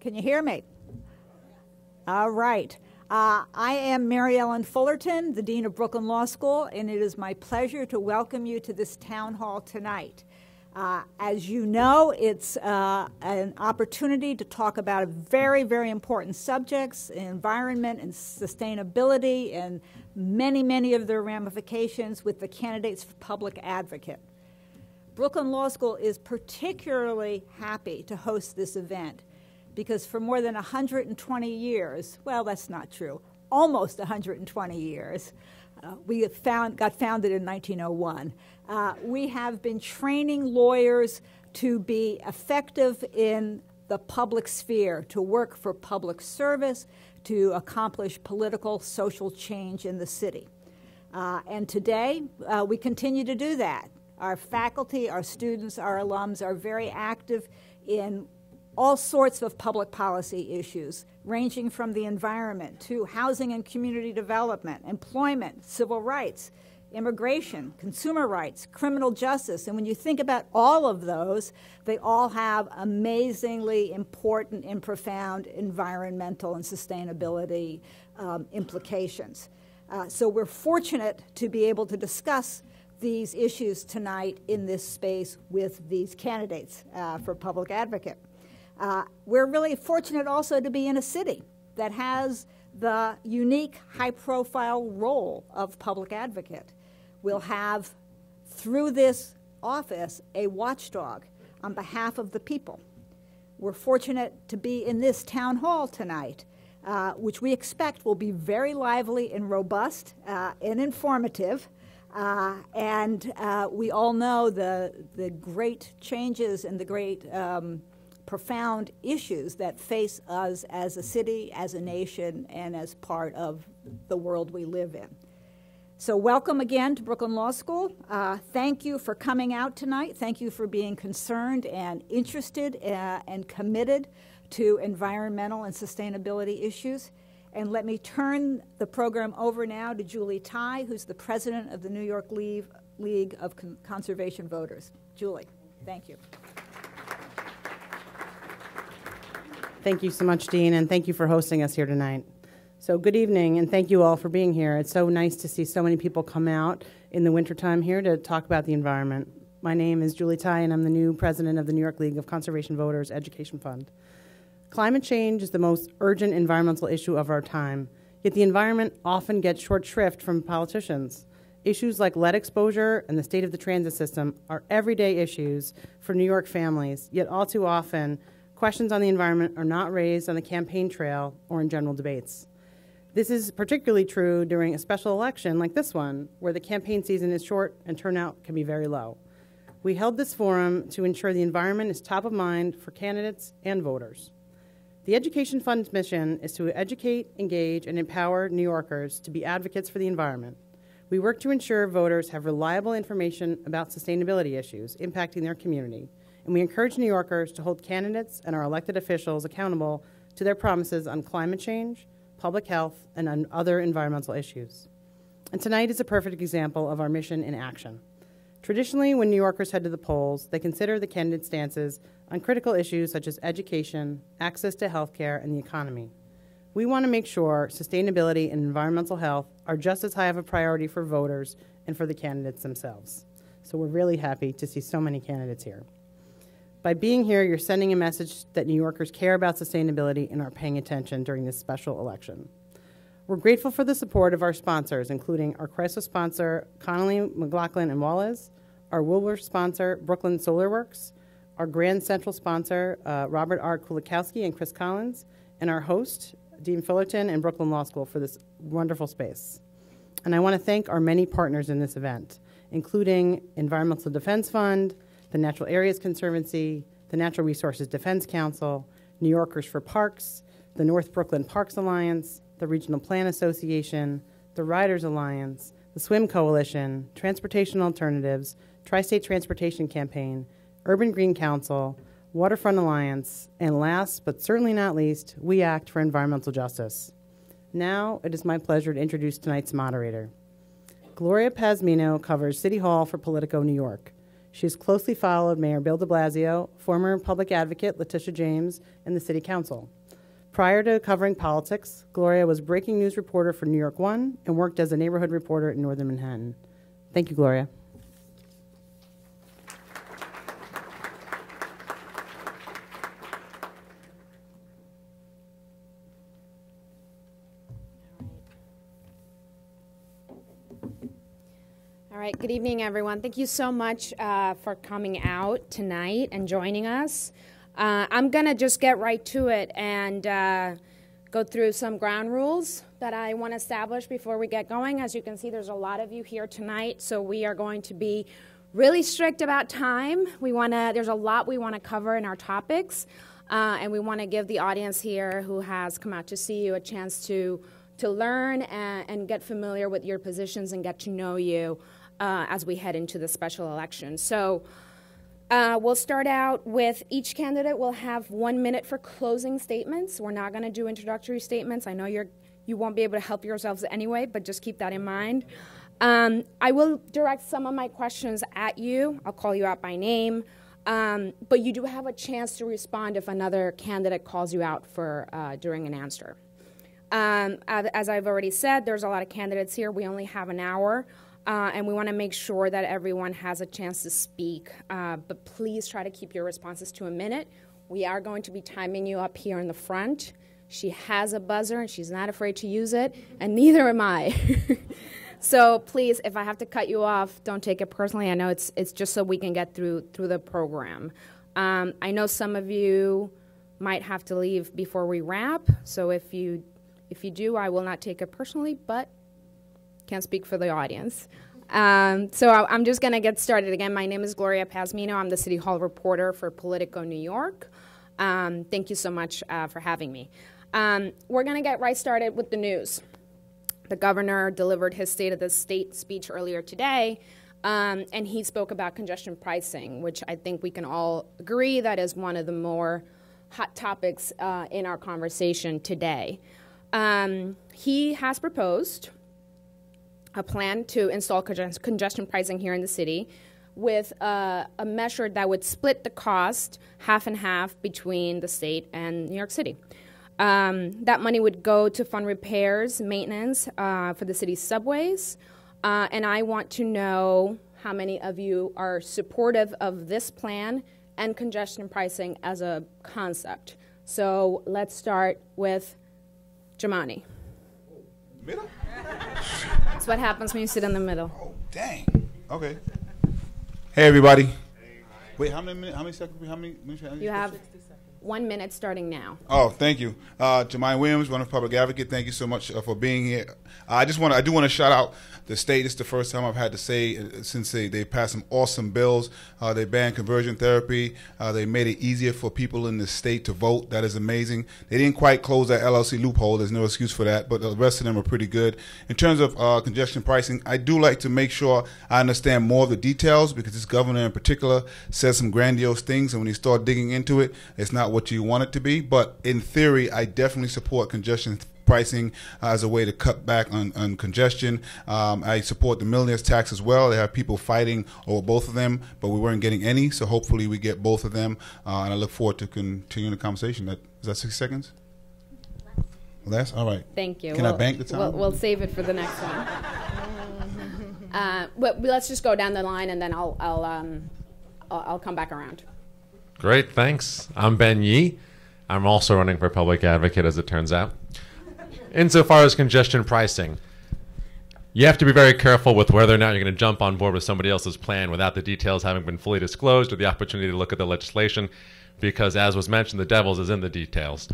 Can you hear me? All right. I am Mary Ellen Fullerton, the Dean of Brooklyn Law School, and it is my pleasure to welcome you to this town hall tonight. As you know, it's an opportunity to talk about very, very important subjects, environment and sustainability, and many, many of their ramifications with the candidates for public advocate. Brooklyn Law School is particularly happy to host this event because for more than 120 years, well, that's not true, almost 120 years, we got founded in 1901. We have been training lawyers to be effective in the public sphere, to work for public service, to accomplish political, social change in the city. And today, we continue to do that. Our faculty, our students, our alums are very active in all sorts of public policy issues, ranging from the environment to housing and community development, employment, civil rights, immigration, consumer rights, criminal justice. And when you think about all of those, they all have amazingly important and profound environmental and sustainability implications. So we're fortunate to be able to discuss these issues tonight in this space with these candidates for public advocate. We're really fortunate also to be in a city that has the unique high-profile role of public advocate. We'll have, through this office, a watchdog on behalf of the people. We're fortunate to be in this town hall tonight, which we expect will be very lively and robust and informative. And we all know the great changes and the great profound issues that face us as a city, as a nation, and as part of the world we live in. So welcome again to Brooklyn Law School. Thank you for coming out tonight. Thank you for being concerned and interested and committed to environmental and sustainability issues. And let me turn the program over now to Julie Tai, who's the president of the New York League of Conservation Voters. Julie, thank you. Thank you so much, Dean, and thank you for hosting us here tonight. So good evening, and thank you all for being here. It's so nice to see so many people come out in the wintertime here to talk about the environment. My name is Julie Tai, and I'm the new president of the New York League of Conservation Voters Education Fund. Climate change is the most urgent environmental issue of our time, yet the environment often gets short shrift from politicians. Issues like lead exposure and the state of the transit system are everyday issues for New York families, yet all too often, questions on the environment are not raised on the campaign trail or in general debates. This is particularly true during a special election like this one, where the campaign season is short and turnout can be very low. We held this forum to ensure the environment is top of mind for candidates and voters. The Education Fund's mission is to educate, engage, and empower New Yorkers to be advocates for the environment. We work to ensure voters have reliable information about sustainability issues impacting their community, and we encourage New Yorkers to hold candidates and our elected officials accountable to their promises on climate change, public health, and on other environmental issues. And tonight is a perfect example of our mission in action. Traditionally, when New Yorkers head to the polls, they consider the candidates' stances on critical issues such as education, access to health care, and the economy. We want to make sure sustainability and environmental health are just as high of a priority for voters and for the candidates themselves. So we're really happy to see so many candidates here. By being here, you're sending a message that New Yorkers care about sustainability and are paying attention during this special election. We're grateful for the support of our sponsors, including our Chrysler sponsor, Connolly, McLaughlin & Wallace, our Woolworth sponsor, Brooklyn Solar Works, our Grand Central sponsor, Robert R. Kulikowski and Chris Collins, and our host, Dean Fullerton and Brooklyn Law School for this wonderful space. And I want to thank our many partners in this event, including Environmental Defense Fund, the Natural Areas Conservancy, the Natural Resources Defense Council, New Yorkers for Parks, the North Brooklyn Parks Alliance, the Regional Plan Association, the Riders Alliance, the Swim Coalition, Transportation Alternatives, Tri-State Transportation Campaign, Urban Green Council, Waterfront Alliance, and last but certainly not least, We Act for Environmental Justice. Now it is my pleasure to introduce tonight's moderator. Gloria Pazmino covers City Hall for Politico New York. She's closely followed Mayor Bill de Blasio, former public advocate Letitia James, and the City Council. Prior to covering politics, Gloria was breaking news reporter for New York One and worked as a neighborhood reporter in Northern Manhattan. Thank you, Gloria. All right, good evening, everyone. Thank you so much for coming out tonight and joining us. I'm going to just get right to it and go through some ground rules that I want to establish before we get going. As you can see, there's a lot of you here tonight, so we are going to be really strict about time. There's a lot we want to cover in our topics, and we want to give the audience here who has come out to see you a chance to learn and get familiar with your positions and get to know you as we head into the special election. So we'll start out with each candidate will have 1 minute for closing statements. We're not going to do introductory statements. I know you won't be able to help yourselves anyway, but just keep that in mind. I will direct some of my questions at you. I'll call you out by name. But you do have a chance to respond if another candidate calls you out for during an answer. As I've already said, there's a lot of candidates here. We only have an hour. And we want to make sure that everyone has a chance to speak. But please try to keep your responses to a minute. We are going to be timing you up here in the front. She has a buzzer, and she's not afraid to use it, and neither am I. So please, if I have to cut you off, don't take it personally. I know it's just so we can get through the program. I know some of you might have to leave before we wrap. So if you do, I will not take it personally, but can't speak for the audience. So I'm just going to get started. Again, my name is Gloria Pazmino. I'm the City Hall reporter for Politico New York. Thank you so much for having me. We're going to get right started with the news. The governor delivered his State of the State speech earlier today, and he spoke about congestion pricing, which I think we can all agree that is one of the more hot topics in our conversation today. He has proposed a plan to install congestion pricing here in the city with a measure that would split the cost half and half between the state and New York City. That money would go to fund repairs, maintenance for the city's subways, and I want to know how many of you are supportive of this plan and congestion pricing as a concept. So let's start with Jamani. Middle? That's what happens when you sit in the middle. Oh, dang. Okay. Hey, everybody. Wait, how many seconds? How many minutes? You have 1 minute starting now. Oh, thank you. Jamai Williams, one of Public Advocate, thank you so much for being here. I do want to shout out the state. It's the first time I've had to say since they passed some awesome bills. They banned conversion therapy. They made it easier for people in the state to vote. That is amazing. They didn't quite close that LLC loophole. There's no excuse for that, but the rest of them are pretty good. In terms of congestion pricing, I do like to make sure I understand more of the details because this governor in particular says some grandiose things, and when you start digging into it, it's not what you want it to be. But in theory, I definitely support congestion pricing as a way to cut back on congestion. I support the millionaire's tax as well. They have people fighting over both of them, but we weren't getting any, so hopefully we get both of them, and I look forward to continuing the conversation. Is that 60 seconds? Less? All right. Thank you. Can I bank the time? We'll save it for the next one. But let's just go down the line, and then I'll come back around. Great, thanks. I'm Ben Yee. I'm also running for Public Advocate, as it turns out. Insofar as congestion pricing, you have to be very careful with whether or not you're going to jump on board with somebody else's plan without the details having been fully disclosed or the opportunity to look at the legislation, because as was mentioned, the devil is in the details.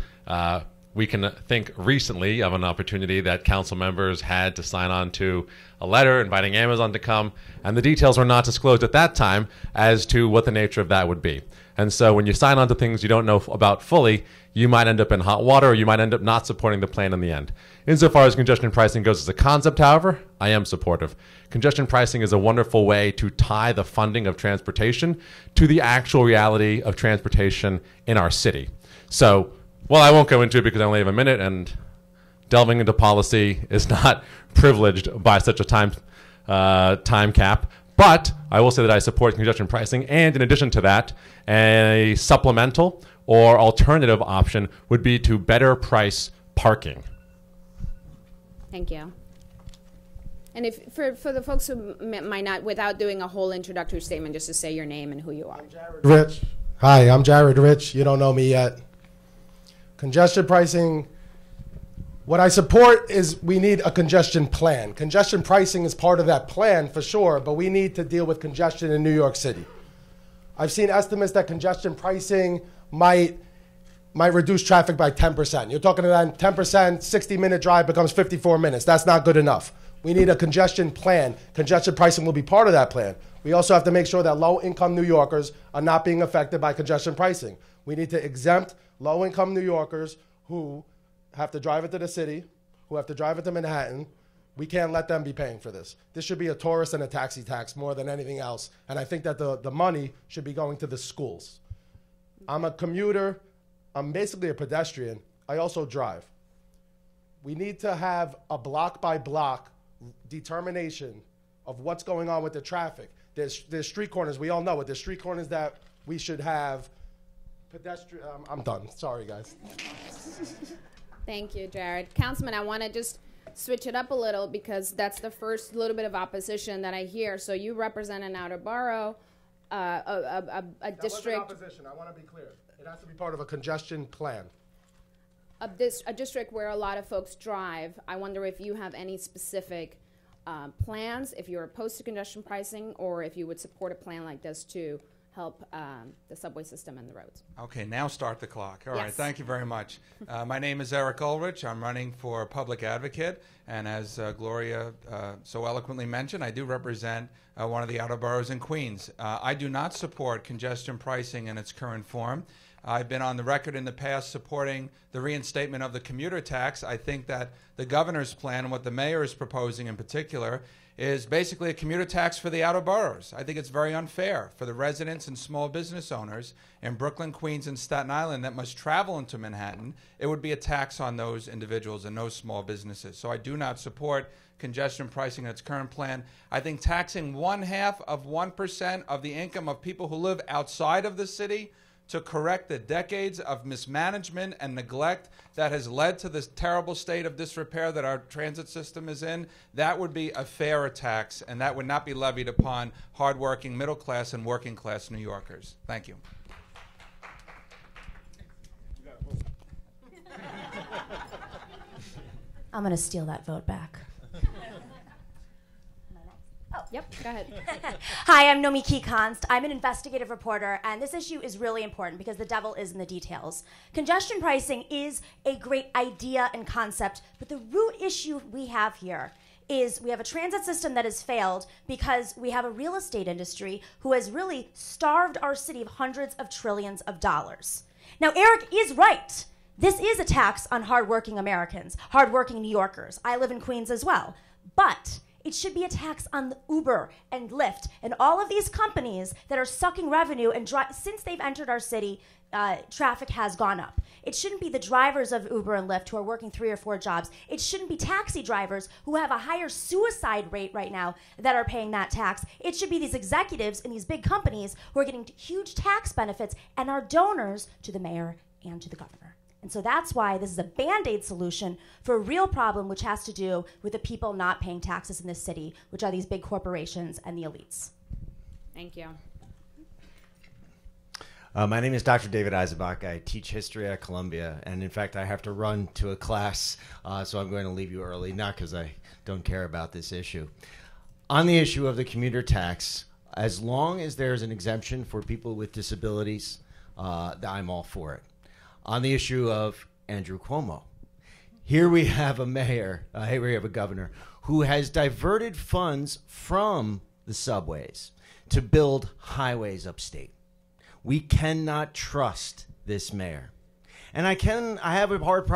We can think recently of an opportunity that council members had to sign on to a letter inviting Amazon to come, and the details were not disclosed at that time as to what the nature of that would be. And so when you sign on to things you don't know about fully, you might end up in hot water, or you might end up not supporting the plan in the end. Insofar as congestion pricing goes as a concept, however, I am supportive. Congestion pricing is a wonderful way to tie the funding of transportation to the actual reality of transportation in our city. So, well, I won't go into it because I only have a minute, and delving into policy is not privileged by such a time cap. But I will say that I support congestion pricing, and in addition to that, a supplemental or alternative option would be to better price parking. Thank you. And if for the folks who might not, without doing a whole introductory statement, just to say your name and who you are. Rich. Hi, I'm Jared Rich. You don't know me yet. Congestion pricing. What I support is we need a congestion plan. Congestion pricing is part of that plan for sure, but we need to deal with congestion in New York City. I've seen estimates that congestion pricing might reduce traffic by 10%. You're talking about 10%, 60-minute drive becomes 54 minutes. That's not good enough. We need a congestion plan. Congestion pricing will be part of that plan. We also have to make sure that low-income New Yorkers are not being affected by congestion pricing. We need to exempt low-income New Yorkers who have to drive into the city, who have to drive into Manhattan. We can't let them be paying for this. This should be a tourist and a taxi tax more than anything else. And I think that the money should be going to the schools. I'm a commuter. I'm basically a pedestrian. I also drive. We need to have a block-by-block determination of what's going on with the traffic. There's street corners. We all know it. There's street corners that we should have pedestrian. I'm done. Sorry, guys. Thank you, Jared. Councilman, I want to just switch it up a little because that's the first little bit of opposition that I hear. So you represent an outer borough, a district. That wasn't opposition. I want to be clear. It has to be part of a congestion plan. A district where a lot of folks drive. I wonder if you have any specific plans, if you're opposed to congestion pricing, or if you would support a plan like this to help the subway system and the roads. Okay, now start the clock. All Yes. right, thank you very much. My name is Eric Ulrich. I'm running for Public Advocate, and as Gloria so eloquently mentioned, I do represent one of the outer boroughs in Queens. I do not support congestion pricing in its current form. I've been on the record in the past supporting the reinstatement of the commuter tax. I think that the governor's plan, and what the mayor is proposing in particular, is basically a commuter tax for the outer boroughs. I think it's very unfair for the residents and small business owners in Brooklyn, Queens, and Staten Island that must travel into Manhattan. It would be a tax on those individuals and those small businesses. So I do not support congestion pricing in its current plan. I think taxing 0.5% of the income of people who live outside of the city to correct the decades of mismanagement and neglect that has led to this terrible state of disrepair that our transit system is in, that would be a fairer tax, and that would not be levied upon hardworking middle-class and working-class New Yorkers. Thank you. I'm going to steal that vote back. Yep, go ahead. Hi, I'm Nomi Key-Konst. I'm an investigative reporter, and this issue is really important because the devil is in the details. Congestion pricing is a great idea and concept, but the root issue we have here is we have a transit system that has failed because we have a real estate industry who has really starved our city of hundreds of trillions of dollars. Now, Eric is right. This is a tax on hardworking Americans, hardworking New Yorkers. I live in Queens as well. But it should be a tax on the Uber and Lyft and all of these companies that are sucking revenue, and since they've entered our city, traffic has gone up. It shouldn't be the drivers of Uber and Lyft who are working 3 or 4 jobs. It shouldn't be taxi drivers who have a higher suicide rate right now that are paying that tax. It should be these executives in these big companies who are getting huge tax benefits and are donors to the mayor and to the governor. And so that's why this is a Band-Aid solution for a real problem, which has to do with the people not paying taxes in this city, which are these big corporations and the elites. Thank you. My name is Dr. David Eisenbach. I teach history at Columbia, and in fact, I have to run to a class, so I'm going to leave you early, not because I don't care about this issue. On the issue of the commuter tax, as long as there's an exemption for people with disabilities, I'm all for it. On the issue of Andrew Cuomo, here we have a mayor, here we have a governor, who has diverted funds from the subways to build highways upstate. We cannot trust this mayor. And I have a hard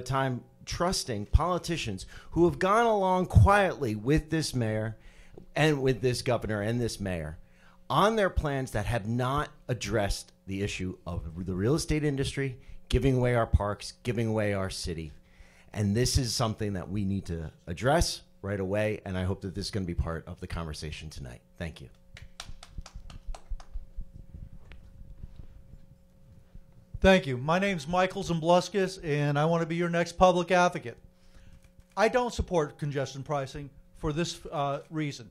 time trusting politicians who have gone along quietly with this mayor and with this governor and this mayor on their plans that have not addressed the issue of the real estate industry, giving away our parks, giving away our city. And this is something that we need to address. right away, and I hope that this is going to be part of the conversation tonight. Thank you. Thank you. My name's Michael Zambluskis, and I want to be your next public advocate. I don't support congestion pricing for this reason.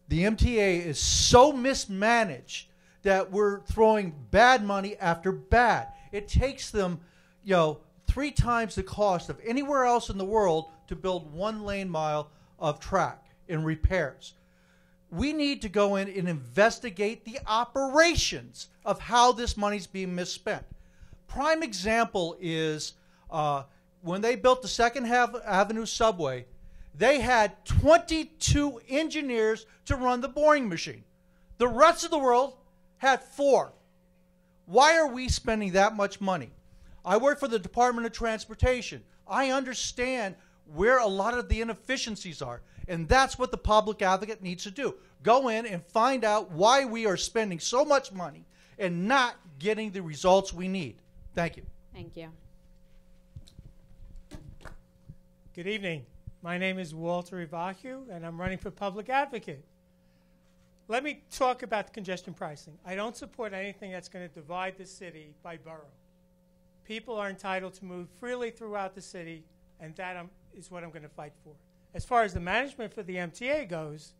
The MTA is so mismanaged that we're throwing bad money after bad. It takes them, 3 times the cost of anywhere else in the world to build 1 lane mile of track and repairs. We need to go in and investigate the operations of how this money's being misspent. Prime example is when they built the 2nd Avenue subway, they had 22 engineers to run the boring machine. The rest of the world had 4. Why are we spending that much money? I work for the Department of Transportation. I understand where a lot of the inefficiencies are, and that's what the public advocate needs to do. Go in and find out why we are spending so much money and not getting the results we need. Thank you. Thank you. Good evening. My name is Walter Ivacu, and I'm running for public advocate. Let me talk about congestion pricing. I don't support anything that's going to divide the city by borough. People are entitled to move freely throughout the city, and that is what I'm going to fight for. As far as the management for the MTA goes,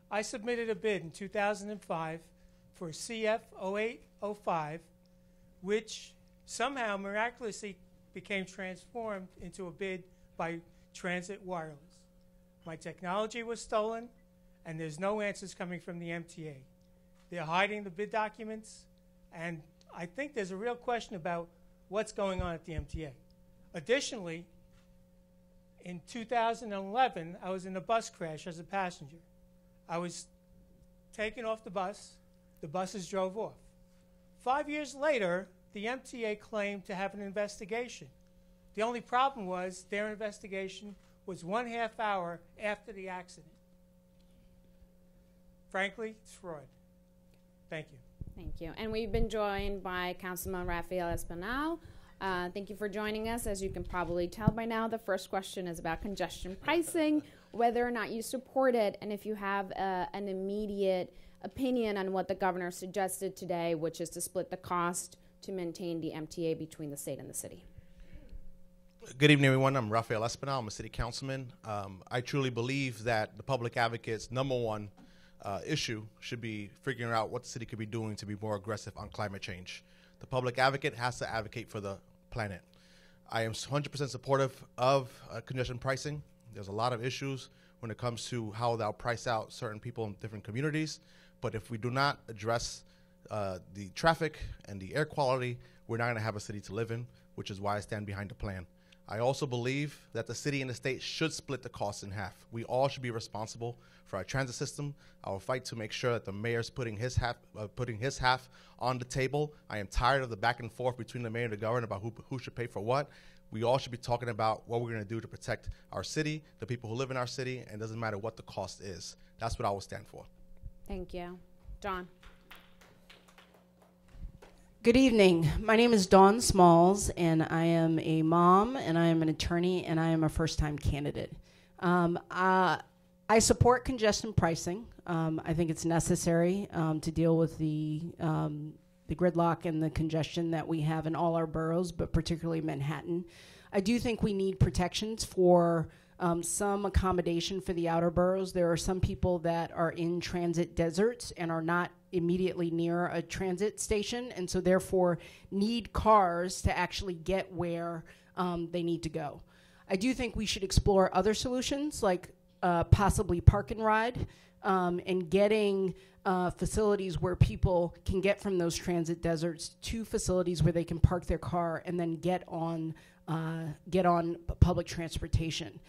I submitted a bid in 2005 for CF 0805, which somehow miraculously became transformed into a bid by Transit Wireless. My technology was stolen, and there's no answers coming from the MTA. They're hiding the bid documents, and I think there's a real question about what's going on at the MTA. Additionally, in 2011, I was in a bus crash as a passenger. I was taken off the buses drove off. 5 years later, the MTA claimed to have an investigation. The only problem was their investigation was 1/2 hour after the accident. Frankly, it's fraud. Thank you. Thank you. And we've been joined by Councilman Raphael Aspen. Thank you for joining us. As you can probably tell by now, the first question is about congestion pricing, whether or not you support it, and if you have an immediate opinion on what the governor suggested today, which is to split the cost to maintain the MTA between the state and the city. Good evening, everyone. I'm Raphael Aspen. I'm a city councilman. I truly believe that the public advocate's #1 issue should be figuring out what the city could be doing to be more aggressive on climate change. The public advocate has to advocate for the planet. I am 100% supportive of congestion pricing. There's a lot of issues when it comes to how they'll price out certain people in different communities. But if we do not address the traffic and the air quality, we're not going to have a city to live in, which is why I stand behind the plan. I also believe that the city and the state should split the costs in half. We all should be responsible for our transit system. I will fight to make sure that the mayor's putting his half on the table. I am tired of the back and forth between the mayor and the governor about who should pay for what. We all should be talking about what we're going to do to protect our city, the people who live in our city, and it doesn't matter what the cost is. That's what I will stand for. Thank you. Dawn. Good evening. My name is Dawn Smalls, and I am a mom, and I am an attorney, and I am a first-time candidate. I support congestion pricing. I think it's necessary to deal with the gridlock and the congestion that we have in all our boroughs, but particularly Manhattan. I do think we need protections for some accommodation for the outer boroughs. There are some people that are in transit deserts and are not immediately near a transit station, and so therefore need cars to actually get where they need to go. I do think we should explore other solutions, like possibly park and ride, and getting facilities where people can get from those transit deserts to facilities where they can park their car and then get on public transportation.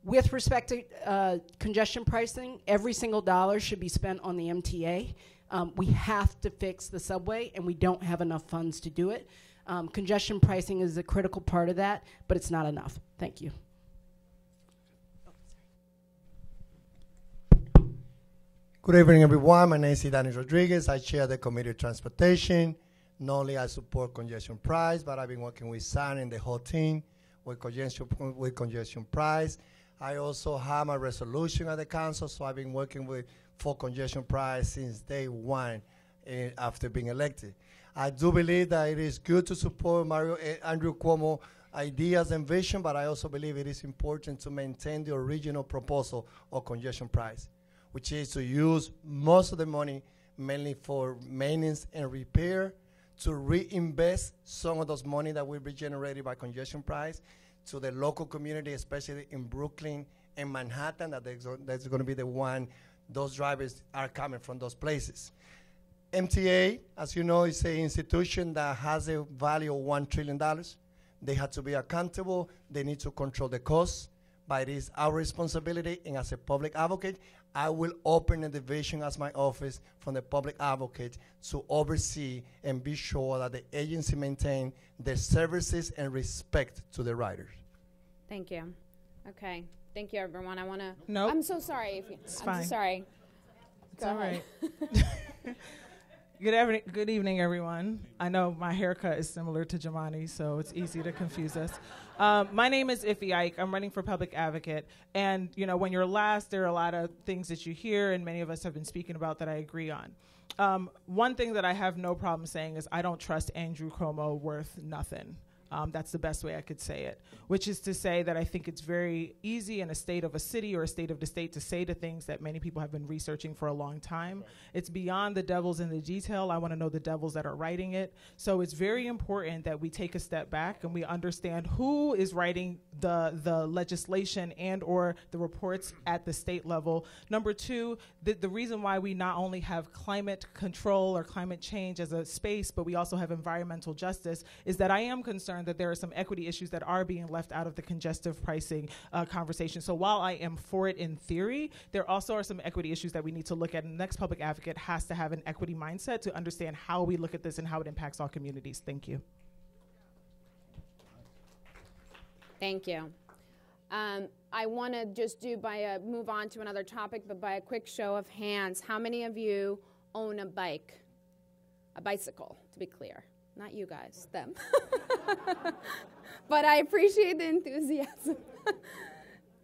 With respect to congestion pricing, every single dollar should be spent on the MTA. We have to fix the subway, and we don't have enough funds to do it. Congestion pricing is a critical part of that, but it's not enough. Thank you. Good evening, everyone. My name is Danny Rodriguez. I chair the Committee of Transportation. Not only I support congestion price, but I've been working with San and the whole team with congestion price. I also have my resolution at the council, so I've been working for congestion price since day one after being elected. I do believe that it is good to support Andrew Cuomo ideas and vision, but I also believe it is important to maintain the original proposal of congestion price, which is to use most of the money mainly for maintenance and repair, to reinvest some of those money that will be generated by congestion price to the local community, especially in Brooklyn and Manhattan, that's going to be the one those drivers are coming from those places. MTA, as you know, is an institution that has a value of $1 trillion. They have to be accountable. They need to control the costs, but it is our responsibility, and as a public advocate, I will open a division as my office from the public advocate to oversee and be sure that the agency maintain their services and respect to the riders. Thank you. Okay. Thank you, everyone. I want to. Nope. I'm so sorry. It's I'm fine. so sorry. It's all right. Good evening, everyone. I know my haircut is similar to Jamani's, so it's easy to confuse us. My name is Iffy Ike. I'm running for public advocate. And, you know, when you're last, there are a lot of things that you hear, and many of us have been speaking about that I agree on. One thing that I have no problem saying is I don't trust Andrew Cuomo worth nothing. That's the best way I could say it, which is to say that I think it's very easy in a state of a city or a state of the state to say the things that many people have been researching for a long time. Right. It's beyond the devil's in the detail. I want to know the devils that are writing it. So it's very important that we take a step back and we understand who is writing the legislation and or the reports at the state level. Number two, the reason why we not only have climate control or climate change as a space, but we also have environmental justice, is that I am concerned that there are some equity issues that are being left out of the congestive pricing conversation. So while I am for it in theory, there also are some equity issues that we need to look at, and the next public advocate has to have an equity mindset to understand how we look at this and how it impacts all communities. Thank you. Thank you. I want to just do move on to another topic, but by a quick show of hands, how many of you own a bicycle, to be clear? Not you guys, them. But I appreciate the enthusiasm.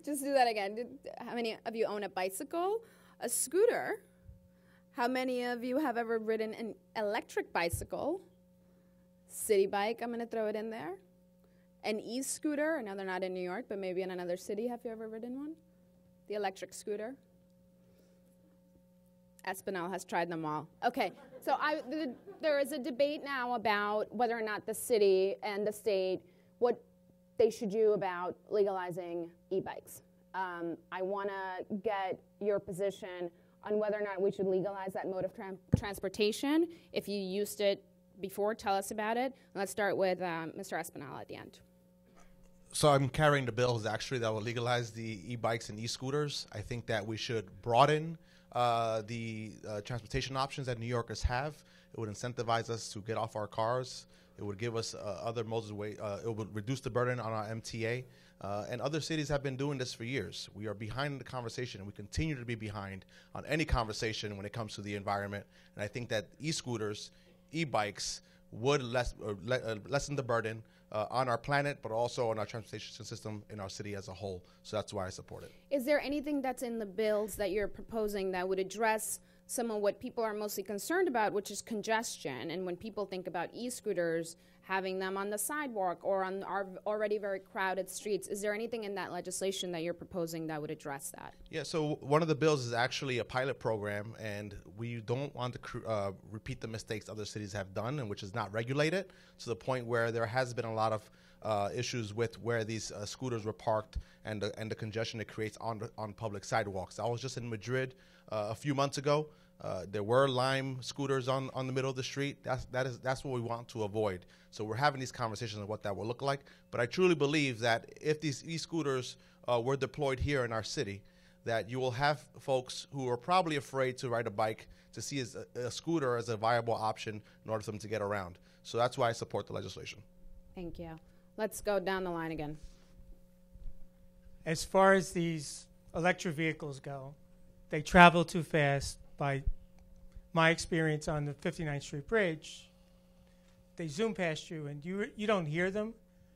Just do that again. How many of you own a bicycle? A scooter? How many of you have ever ridden an electric bicycle? City bike, I'm going to throw it in there. An e-scooter, I know they're not in New York, but maybe in another city. Have you ever ridden one? The electric scooter? Espinal has tried them all. Okay, so there is a debate now about whether or not the city and the state, what they should do about legalizing e-bikes. I want to get your position on whether or not we should legalize that mode of transportation. If you used it before, tell us about it. Let's start with Mr. Espinal at the end. So I'm carrying the bills actually that will legalize the e-bikes and e-scooters. I think that we should broaden the transportation options that New Yorkers have. It would incentivize us to get off our cars. It would give us other modes of way. It would reduce the burden on our MTA. And other cities have been doing this for years. We are behind in the conversation, and we continue to be behind on any conversation when it comes to the environment. And I think that e-scooters, e-bikes would lessen the burden on our planet, but also on our transportation system in our city as a whole. So that's why I support it. Is there anything that's in the bills that you're proposing that would address some of what people are mostly concerned about, which is congestion? And when people think about e-scooters, having them on the sidewalk or on our already very crowded streets, is there anything in that legislation that you're proposing that would address that? Yeah, so one of the bills is actually a pilot program, and we don't want to repeat the mistakes other cities have done, and which is not regulated, to the point where there has been a lot of issues with where these scooters were parked and the congestion it creates on public sidewalks. I was just in Madrid a few months ago. There were Lime scooters on the middle of the street. That's what we want to avoid. So we're having these conversations on what that will look like. But I truly believe that if these e-scooters were deployed here in our city, that you will have folks who are probably afraid to ride a bike to see a scooter as a viable option in order for them to get around. So that's why I support the legislation. Thank you. Let's go down the line again. As far as these electric vehicles go, they travel too fast. By my experience on the 59th Street Bridge, they zoom past you and you don't hear them,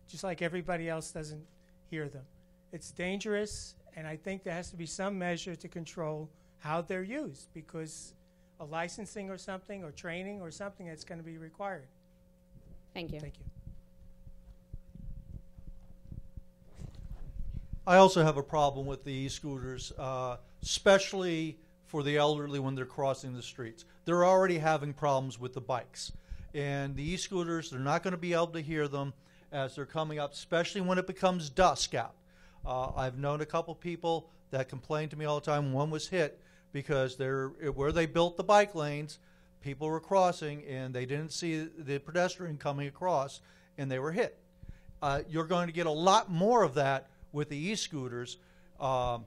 just like everybody else doesn't hear them. It's dangerous, And I think there has to be some measure to control how they're used, because a licensing or something, or training or something that's going to be required. Thank you. Thank you. I also have a problem with the e-scooters, especially for the elderly when they're crossing the streets. They're already having problems with the bikes. And the e-scooters, they're not going to be able to hear them as they're coming up, especially when it becomes dusk out. I've known a couple people that complained to me all the time. One was hit because where they built the bike lanes, people were crossing and they didn't see the pedestrian coming across, and they were hit. You're going to get a lot more of that with the e-scooters. One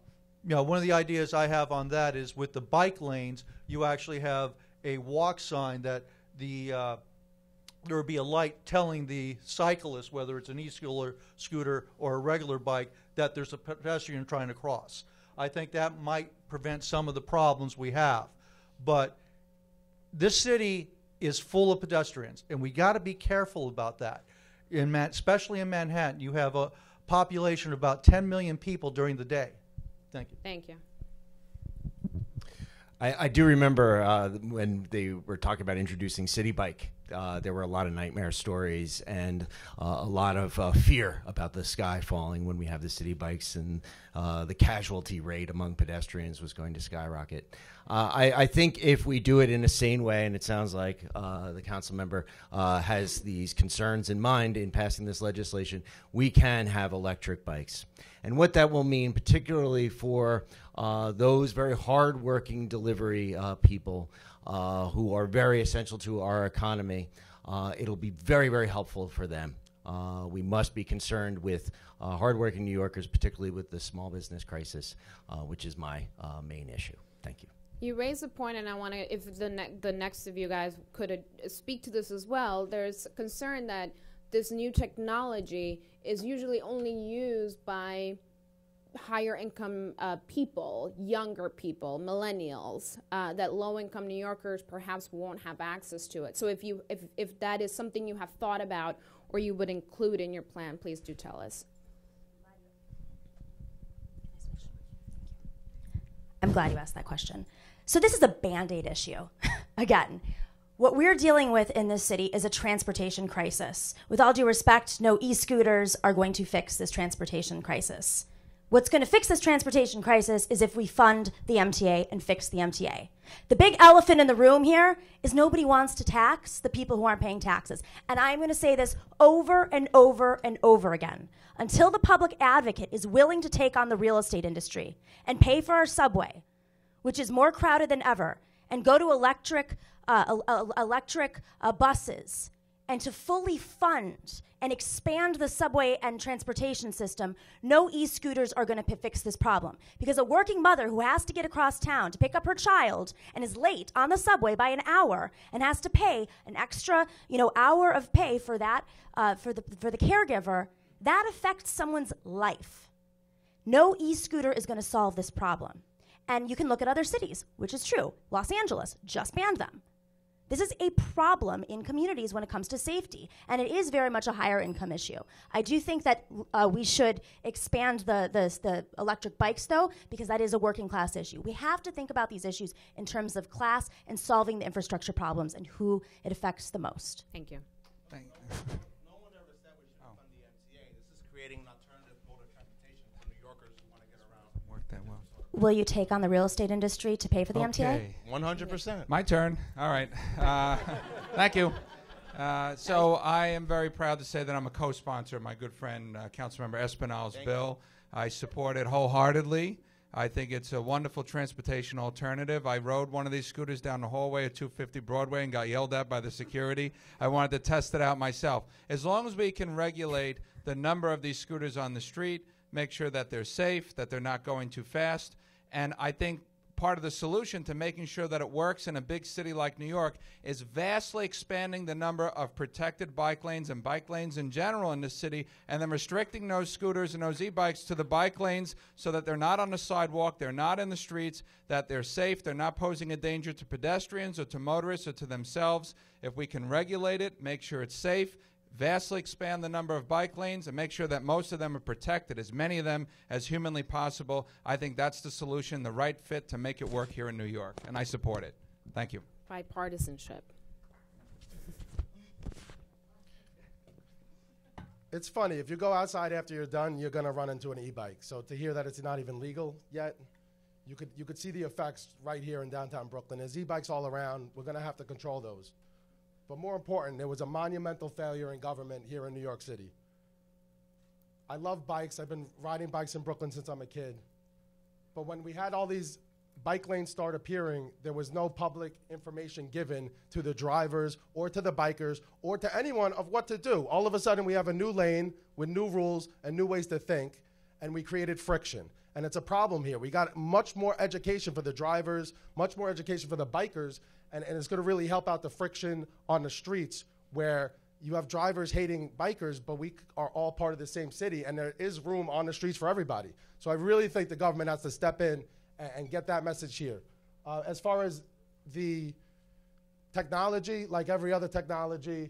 of the ideas I have on that is with the bike lanes, you actually have a walk sign that there would be a light telling the cyclist, whether it's an e-scooter or a regular bike, that there's a pedestrian trying to cross. I think that might prevent some of the problems we have. But this city is full of pedestrians, and we got to be careful about that. Especially in Manhattan, you have a population of about 10 million people during the day. Thank you. Thank you. I do remember when they were talking about introducing City Bike. There were a lot of nightmare stories and a lot of fear about the sky falling when we have the City Bikes, and the casualty rate among pedestrians was going to skyrocket. I think if we do it in a sane way, and it sounds like the council member has these concerns in mind in passing this legislation, we can have electric bikes. And what that will mean, particularly for those very hard-working delivery people who are very essential to our economy, it'll be very, very helpful for them. We must be concerned with hardworking New Yorkers, particularly with the small business crisis, which is my main issue. Thank you. You raised a point, and I want to, if the next of you guys could speak to this as well. There's concern that this new technology is usually only used by higher income people, younger people, millennials, that low income New Yorkers perhaps won't have access to it. So if that is something you have thought about or you would include in your plan, please do tell us. I'm glad you asked that question. So this is a Band-Aid issue. Again, what we're dealing with in this city is a transportation crisis. With all due respect, no e-scooters are going to fix this transportation crisis. What's going to fix this transportation crisis is if we fund the MTA and fix the MTA. The big elephant in the room here is nobody wants to tax the people who aren't paying taxes. And I'm going to say this over and over and over again. Until the public advocate is willing to take on the real estate industry and pay for our subway, which is more crowded than ever, and go to electric buses, and to fully fund and expand the subway and transportation system, no e-scooters are going to fix this problem. Because a working mother who has to get across town to pick up her child and is late on the subway by an hour and has to pay an extra, hour of pay for that, for the caregiver, that affects someone's life. No e-scooter is going to solve this problem. And you can look at other cities, which is true. Los Angeles just banned them. This is a problem in communities when it comes to safety, and it is very much a higher income issue. I do think that we should expand the electric bikes, though, because that is a working class issue. We have to think about these issues in terms of class and solving the infrastructure problems and who it affects the most. Thank you. Thank you. No one ever said we should fund the MTA. This is creating an alternative mode of transportation for New Yorkers who want to get around. Work that well. Will you take on the real estate industry to pay for the MTA? 100%. My turn. All right. Thank you. So I am very proud to say that I'm a co-sponsor of my good friend, Councilmember Espinal's bill. I support it wholeheartedly. I think it's a wonderful transportation alternative. I rode one of these scooters down the hallway at 250 Broadway and got yelled at by the security. I wanted to test it out myself. As long as we can regulate the number of these scooters on the street, make sure that they're safe, that they're not going too fast. And I think part of the solution to making sure that it works in a big city like New York is vastly expanding the number of protected bike lanes and bike lanes in general in the city, and then restricting those scooters and those e-bikes to the bike lanes so that they're not on the sidewalk, they're not in the streets, that they're safe, they're not posing a danger to pedestrians or to motorists or to themselves. If we can regulate it, make sure it's safe, vastly expand the number of bike lanes and make sure that most of them are protected, as many of them as humanly possible. I think that's the solution, the right fit to make it work here in New York, and I support it. Thank you. Bipartisanship. It's funny, if you go outside after you're done, you're going to run into an e-bike. So to hear that it's not even legal yet, you could see the effects right here in downtown Brooklyn. There's e-bikes all around. We're going to have to control those. But more important, there was a monumental failure in government here in New York City. I love bikes. I've been riding bikes in Brooklyn since I'm a kid. But when we had all these bike lanes start appearing, there was no public information given to the drivers or to the bikers or to anyone of what to do. All of a sudden, we have a new lane with new rules and new ways to think, and we created friction. And it's a problem here. We got much more education for the drivers, much more education for the bikers, and it's going to really help out the friction on the streets where you have drivers hating bikers, but we are all part of the same city, and there is room on the streets for everybody. So I really think the government has to step in and get that message here. As far as the technology, like every other technology,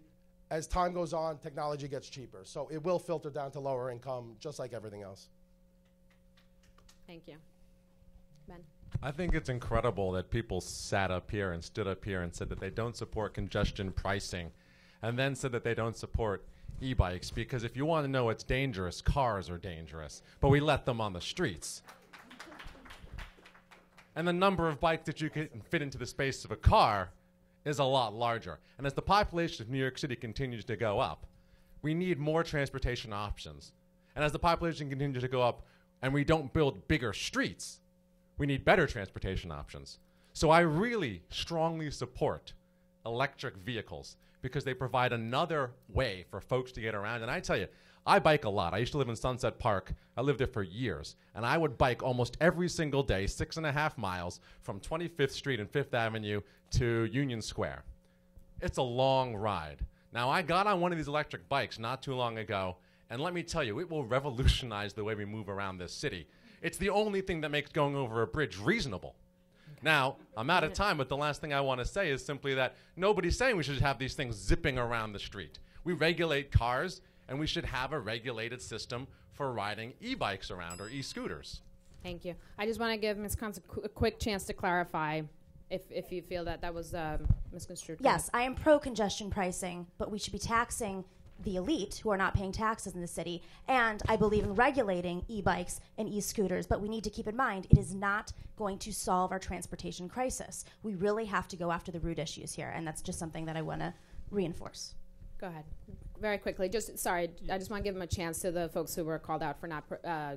as time goes on, technology gets cheaper. So it will filter down to lower income, just like everything else. Thank you. Ben? I think it's incredible that people sat up here and stood up here and said that they don't support congestion pricing and then said that they don't support e-bikes, because if you want to know it's dangerous, cars are dangerous, but we let them on the streets. And the number of bikes that you can fit into the space of a car is a lot larger. And as the population of New York City continues to go up, we need more transportation options. And as the population continues to go up and we don't build bigger streets, we need better transportation options. So I really strongly support electric vehicles because they provide another way for folks to get around. And I tell you, I bike a lot. I used to live in Sunset Park. I lived there for years. And I would bike almost every single day, 6.5 miles from 25th Street and 5th Avenue to Union Square. It's a long ride. Now, I got on one of these electric bikes not too long ago, and let me tell you, it will revolutionize the way we move around this city. It's the only thing that makes going over a bridge reasonable. Now, I'm out of time, but the last thing I want to say is simply that nobody's saying we should have these things zipping around the street. We regulate cars, and we should have a regulated system for riding e-bikes around or e-scooters. Thank you. I just want to give Ms. Const a quick chance to clarify if you feel that was misconstrued. Yes, I am pro-congestion pricing, but we should be taxing the elite who are not paying taxes in the city, and I believe in regulating e-bikes and e-scooters, but we need to keep in mind it is not going to solve our transportation crisis. We really have to go after the root issues here, and that's just something that I want to reinforce. Go ahead. Very quickly. Sorry, I just want to give them a chance to the folks who were called out for not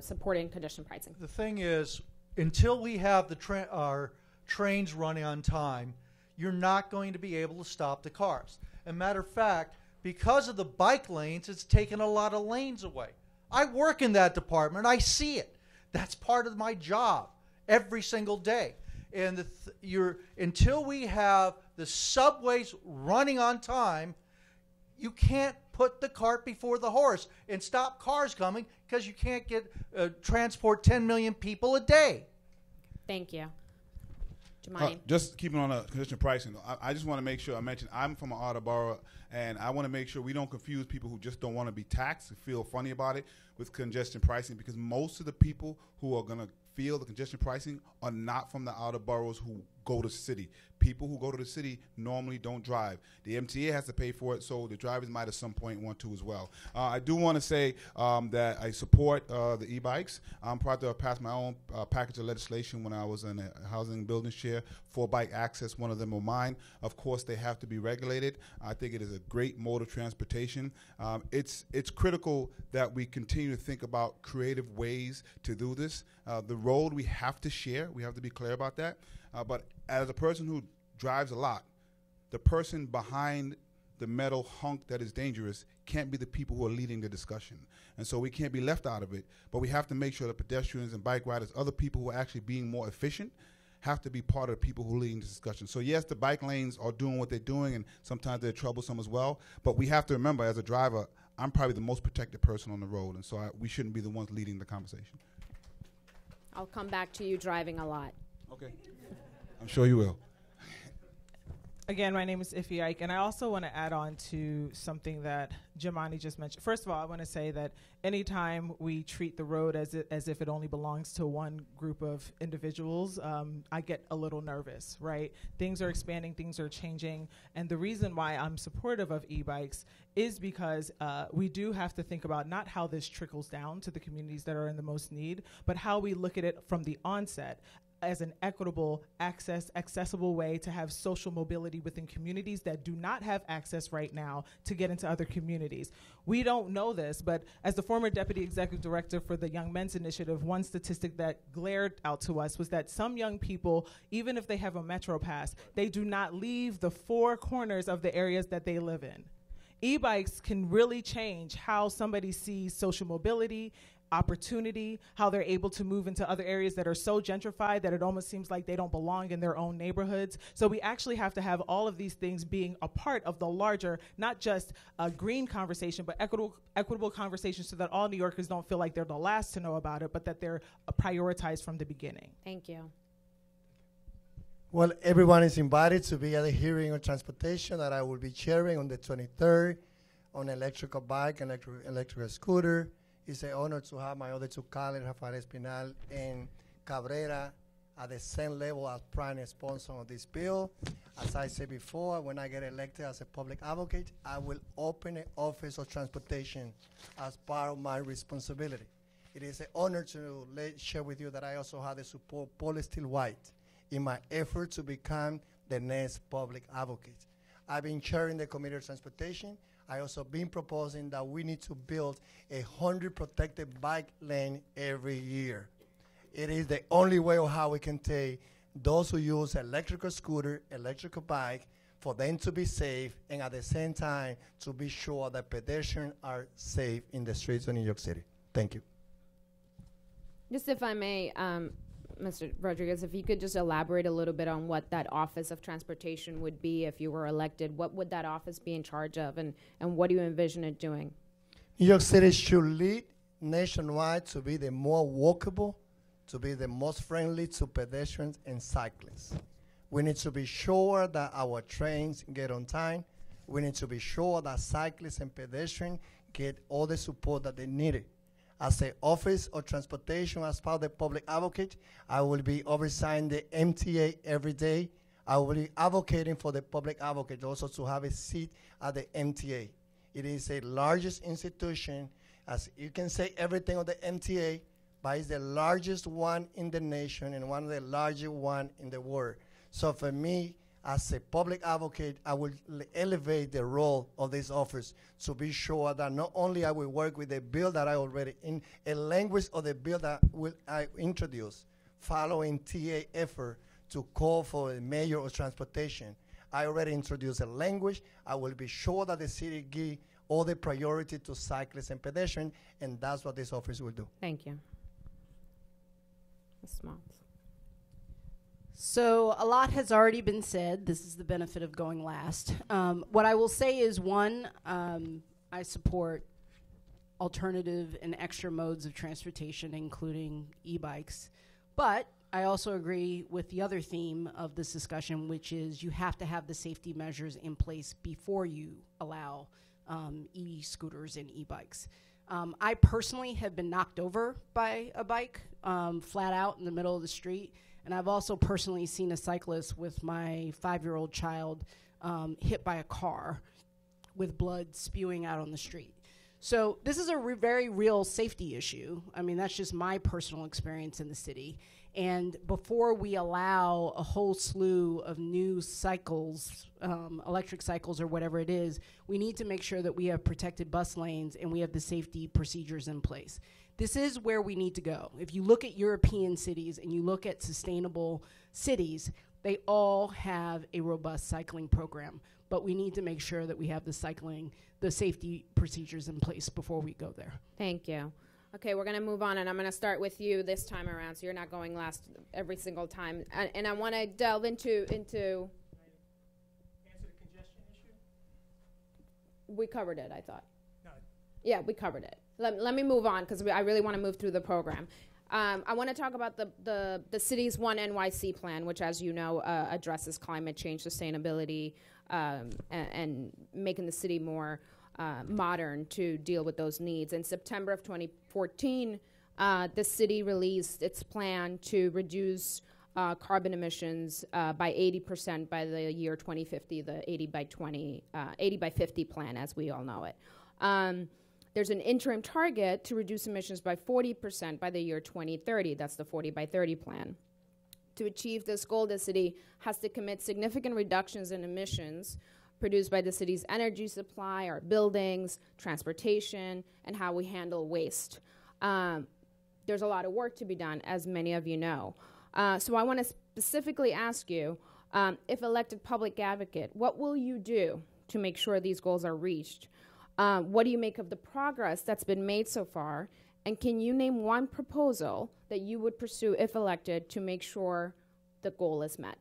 supporting congestion pricing. The thing is, until we have our trains running on time, you're not going to be able to stop the cars. As a matter of fact, because of the bike lanes, it's taken a lot of lanes away. I work in that department. I see it. That's part of my job every single day. And until we have the subways running on time, you can't put the cart before the horse and stop cars coming because you can't transport 10 million people a day. Thank you. Jumani. Just keeping on congestion pricing, I just want to make sure I mention I'm from an outer borough, and I want to make sure we don't confuse people who just don't want to be taxed and feel funny about it with congestion pricing, because most of the people who are going to feel the congestion pricing are not from the outer boroughs who go to the city. People who go to the city normally don't drive. The MTA has to pay for it, so the drivers might at some point want to as well. I do want to say that I support the e-bikes. I'm proud to have passed my own package of legislation when I was in a housing and buildings chair for bike access. One of them are mine. Of course, they have to be regulated. I think it is a great mode of transportation. It's critical that we continue to think about creative ways to do this. The road we have to share. We have to be clear about that. But as a person who drives a lot, the person behind the metal hunk that is dangerous can't be the people who are leading the discussion. And so we can't be left out of it, but we have to make sure that pedestrians and bike riders, other people who are actually being more efficient, have to be part of the people who are leading the discussion. So yes, the bike lanes are doing what they're doing, and sometimes they're troublesome as well, but we have to remember, as a driver, I'm probably the most protected person on the road, and so we shouldn't be the ones leading the conversation. I'll come back to you driving a lot. Okay. I'm sure you will. Again, my name is Iffy Ike, and I also want to add on to something that Jimani just mentioned. First of all, I want to say that anytime we treat the road as if it only belongs to one group of individuals, I get a little nervous, right? Things are expanding, things are changing, and the reason why I'm supportive of e-bikes is because we do have to think about not how this trickles down to the communities that are in the most need, but how we look at it from the onset as an equitable, accessible way to have social mobility within communities that do not have access right now to get into other communities. We don't know this, but as the former Deputy Executive Director for the Young Men's Initiative, one statistic that glared out to us was that some young people, even if they have a Metro Pass, they do not leave the four corners of the areas that they live in. E-bikes can really change how somebody sees social mobility, opportunity, how they're able to move into other areas that are so gentrified that it almost seems like they don't belong in their own neighborhoods. So we actually have to have all of these things being a part of the larger, not just a green conversation, but equitable conversation, so that all New Yorkers don't feel like they're the last to know about it, but that they're prioritized from the beginning. Thank you. Well, everyone is invited to be at the hearing on transportation that I will be chairing on the 23rd on electrical bike, electrical scooter. It's an honor to have my other two colleagues, Raphael Aspen and Cabrera, at the same level as prime sponsor of this bill. As I said before, when I get elected as a public advocate, I will open an office of transportation as part of my responsibility. It is an honor to share with you that I also have the support of Paul Steele White in my effort to become the next public advocate. I've been chairing the Committee of Transportation. I also been proposing that we need to build 100 protected bike lane every year. It is the only way of how we can take those who use electrical scooter, electrical bike, for them to be safe, and at the same time to be sure that pedestrians are safe in the streets of New York City. Thank you. Just if I may, Mr. Rodriguez, if you could just elaborate a little bit on what that Office of Transportation would be if you were elected. What would that office be in charge of, and what do you envision it doing? New York City should lead nationwide to be the more walkable, to be the most friendly to pedestrians and cyclists. We need to be sure that our trains get on time. We need to be sure that cyclists and pedestrians get all the support that they need. As the Office of Transportation, as part of the public advocate, I will be overseeing the MTA every day. I will be advocating for the public advocate also to have a seat at the MTA. It is the largest institution, as you can say everything on the MTA, but it's the largest one in the nation and one of the largest one in the world. So for me, as a public advocate, I will elevate the role of this office to be sure that not only I will work with the bill that I already, in a language of the bill that I introduce, following TA effort to call for a mayor of transportation. I already introduced a language. I will be sure that the city give all the priority to cyclists and pedestrians, and that's what this office will do. Thank you. Ms. Smalls. So a lot has already been said. This is the benefit of going last. What I will say is, one, I support alternative and extra modes of transportation, including e-bikes. But I also agree with the other theme of this discussion, which is you have to have the safety measures in place before you allow e-scooters and e-bikes. I personally have been knocked over by a bike flat out in the middle of the street. And I've also personally seen a cyclist with my 5-year-old child hit by a car with blood spewing out on the street. So this is a very real safety issue. I mean, that's just my personal experience in the city. And before we allow a whole slew of new cycles, electric cycles or whatever it is, we need to make sure that we have protected bus lanes and we have the safety procedures in place. This is where we need to go. If you look at European cities and you look at sustainable cities, they all have a robust cycling program. But we need to make sure that we have the safety procedures in place before we go there. Thank you. Okay, we're going to move on, and I'm going to start with you this time around, so you're not going last every single time. And I want to delve into Answer the congestion issue? We covered it, I thought. No. Yeah, we covered it. Let me move on, because I really want to move through the program. I want to talk about the city's One NYC plan, which, as you know, addresses climate change, sustainability, and making the city more modern to deal with those needs. In September of 2014, the city released its plan to reduce carbon emissions by 80% by the year 2050, the 80 by 50 plan, as we all know it. There's an interim target to reduce emissions by 40% by the year 2030. That's the 40 by 30 plan. To achieve this goal, the city has to commit significant reductions in emissions produced by the city's energy supply, our buildings, transportation, and how we handle waste. There's a lot of work to be done, as many of you know. So I want to specifically ask you, if elected public advocate, what will you do to make sure these goals are reached? What do you make of the progress that's been made so far? And can you name one proposal that you would pursue, if elected, to make sure the goal is met?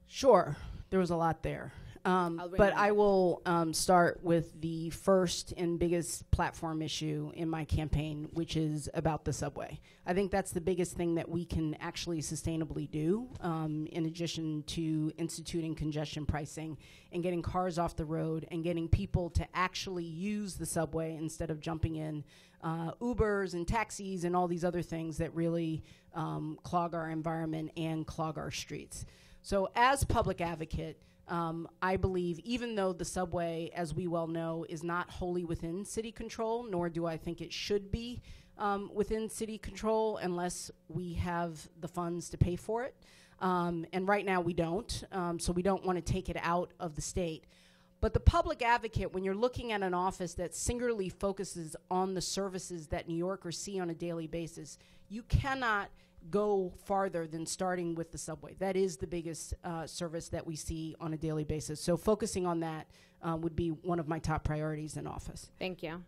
Sure. There was a lot there. But I will start with the first and biggest platform issue in my campaign, which is about the subway. I think that's the biggest thing that we can actually sustainably do, in addition to instituting congestion pricing and getting cars off the road and getting people to actually use the subway instead of jumping in Ubers and taxis and all these other things that really clog our environment and clog our streets. So as public advocate, I believe even though the subway, as we well know, is not wholly within city control, nor do I think it should be within city control unless we have the funds to pay for it. And right now we don't, so we don't want to take it out of the state. But the public advocate, when you're looking at an office that singularly focuses on the services that New Yorkers see on a daily basis, you cannot go farther than starting with the subway. That is the biggest service that we see on a daily basis. So focusing on that would be one of my top priorities in office. Thank you.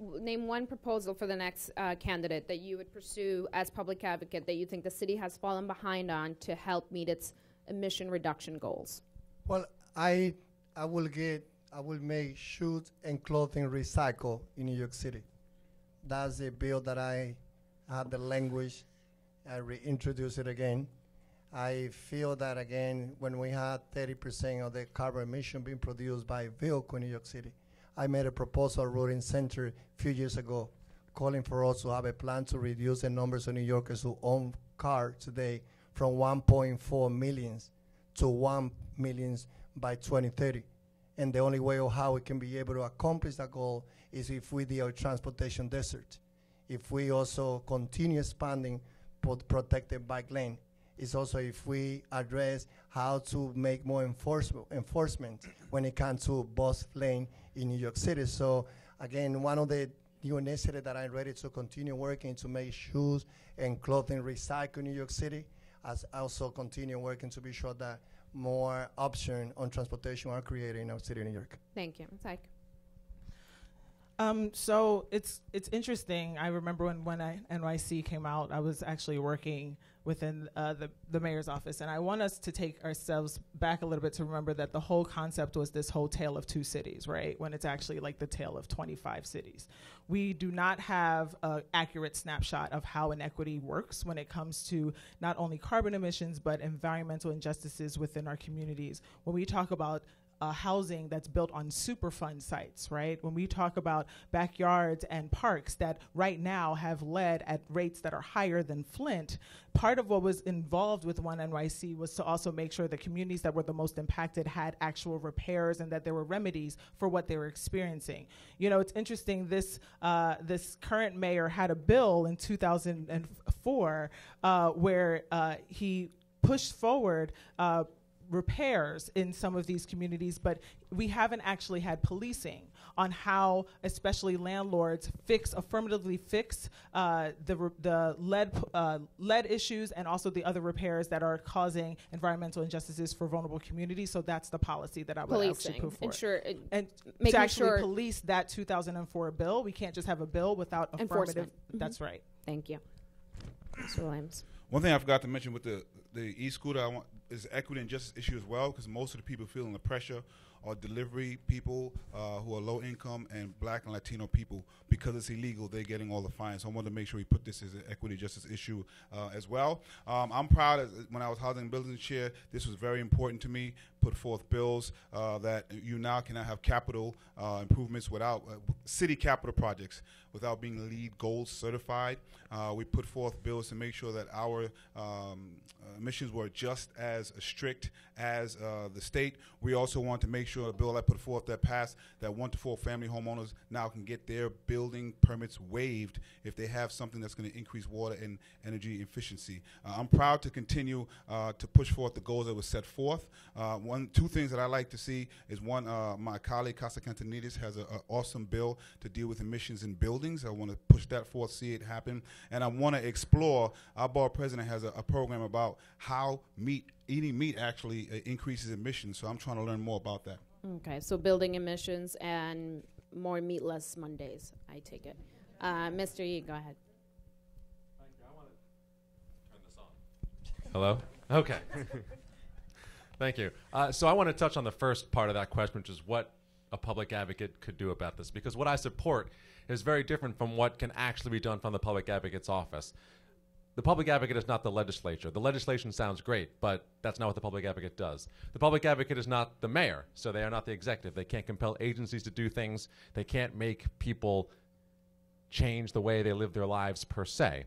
Name one proposal for the next candidate that you would pursue as public advocate that you think the city has fallen behind on to help meet its emission reduction goals. Well, I will make shoes and clothing recycle in New York City. That's a bill that I have the language. I reintroduce it again. I feel that, again, when we had 30% of the carbon emission being produced by vehicle in New York City, I made a proposal at Rudin Center a few years ago calling for us to have a plan to reduce the numbers of New Yorkers who own cars today from 1.4 million to 1 million by 2030. And the only way of how we can be able to accomplish that goal is if we do a transportation desert. If we also continue expanding protected bike lane. It's also if we address how to make more enforcement when it comes to bus lane in New York City. So again, one of the new initiatives that I'm ready to continue working to make shoes and clothing recycle in New York City, as also continue working to be sure that more options on transportation are created in our city of New York. Thank you. Mike. So it's interesting. I remember when NYC came out, I was actually working within the mayor's office, and I want us to take ourselves back a little bit to remember that the whole concept was this whole tale of two cities, right? When it's actually like the tale of 25 cities. We do not have an accurate snapshot of how inequity works when it comes to not only carbon emissions, but environmental injustices within our communities. When we talk about housing that's built on Superfund sites, right? When we talk about backyards and parks that right now have lead at rates that are higher than Flint, part of what was involved with One NYC was to also make sure the communities that were the most impacted had actual repairs and that there were remedies for what they were experiencing. You know, it's interesting, this current mayor had a bill in 2004 where he pushed forward repairs in some of these communities, but we haven't actually had policing on how, especially landlords, affirmatively fix the lead issues and also the other repairs that are causing environmental injustices for vulnerable communities. So that's the policy that I would actually put forward. And to actually police that 2004 bill, we can't just have a bill without affirmative. That's right. Thank you. Mr. Williams. One thing I forgot to mention with the e-scooter is equity and justice issue as well, because most of the people feeling the pressure are delivery people who are low income and black and Latino people. Because it's illegal, they're getting all the fines. So I wanted to make sure we put this as an equity justice issue as well. I'm proud, when I was Housing and Buildings Chair, this was very important to me. Put forth bills that you now cannot have capital improvements without city capital projects without being LEED Gold certified. We put forth bills to make sure that our emissions were just as strict as the state. We also want to make sure the bill I put forth that passed, that 1 to 4 family homeowners now can get their building permits waived if they have something that's going to increase water and energy efficiency. I'm proud to continue to push forth the goals that were set forth. Two things that I like to see is one, my colleague Casa Cantanides has an awesome bill to deal with emissions in buildings. I want to push that forth, see it happen, and I want to explore. Our board president has a program about how eating meat actually increases emissions. So I'm trying to learn more about that. Okay, so building emissions and more meatless Mondays, I take it. Mr. Yee, go ahead. Thank you. I want to turn this on. Hello? Okay. Thank you. So I want to touch on the first part of that question, which is what a public advocate could do about this. Because what I support is very different from what can actually be done from the public advocate's office. The public advocate is not the legislature. The legislation sounds great, but that's not what the public advocate does. The public advocate is not the mayor, so they are not the executive. They can't compel agencies to do things. They can't make people change the way they live their lives per se.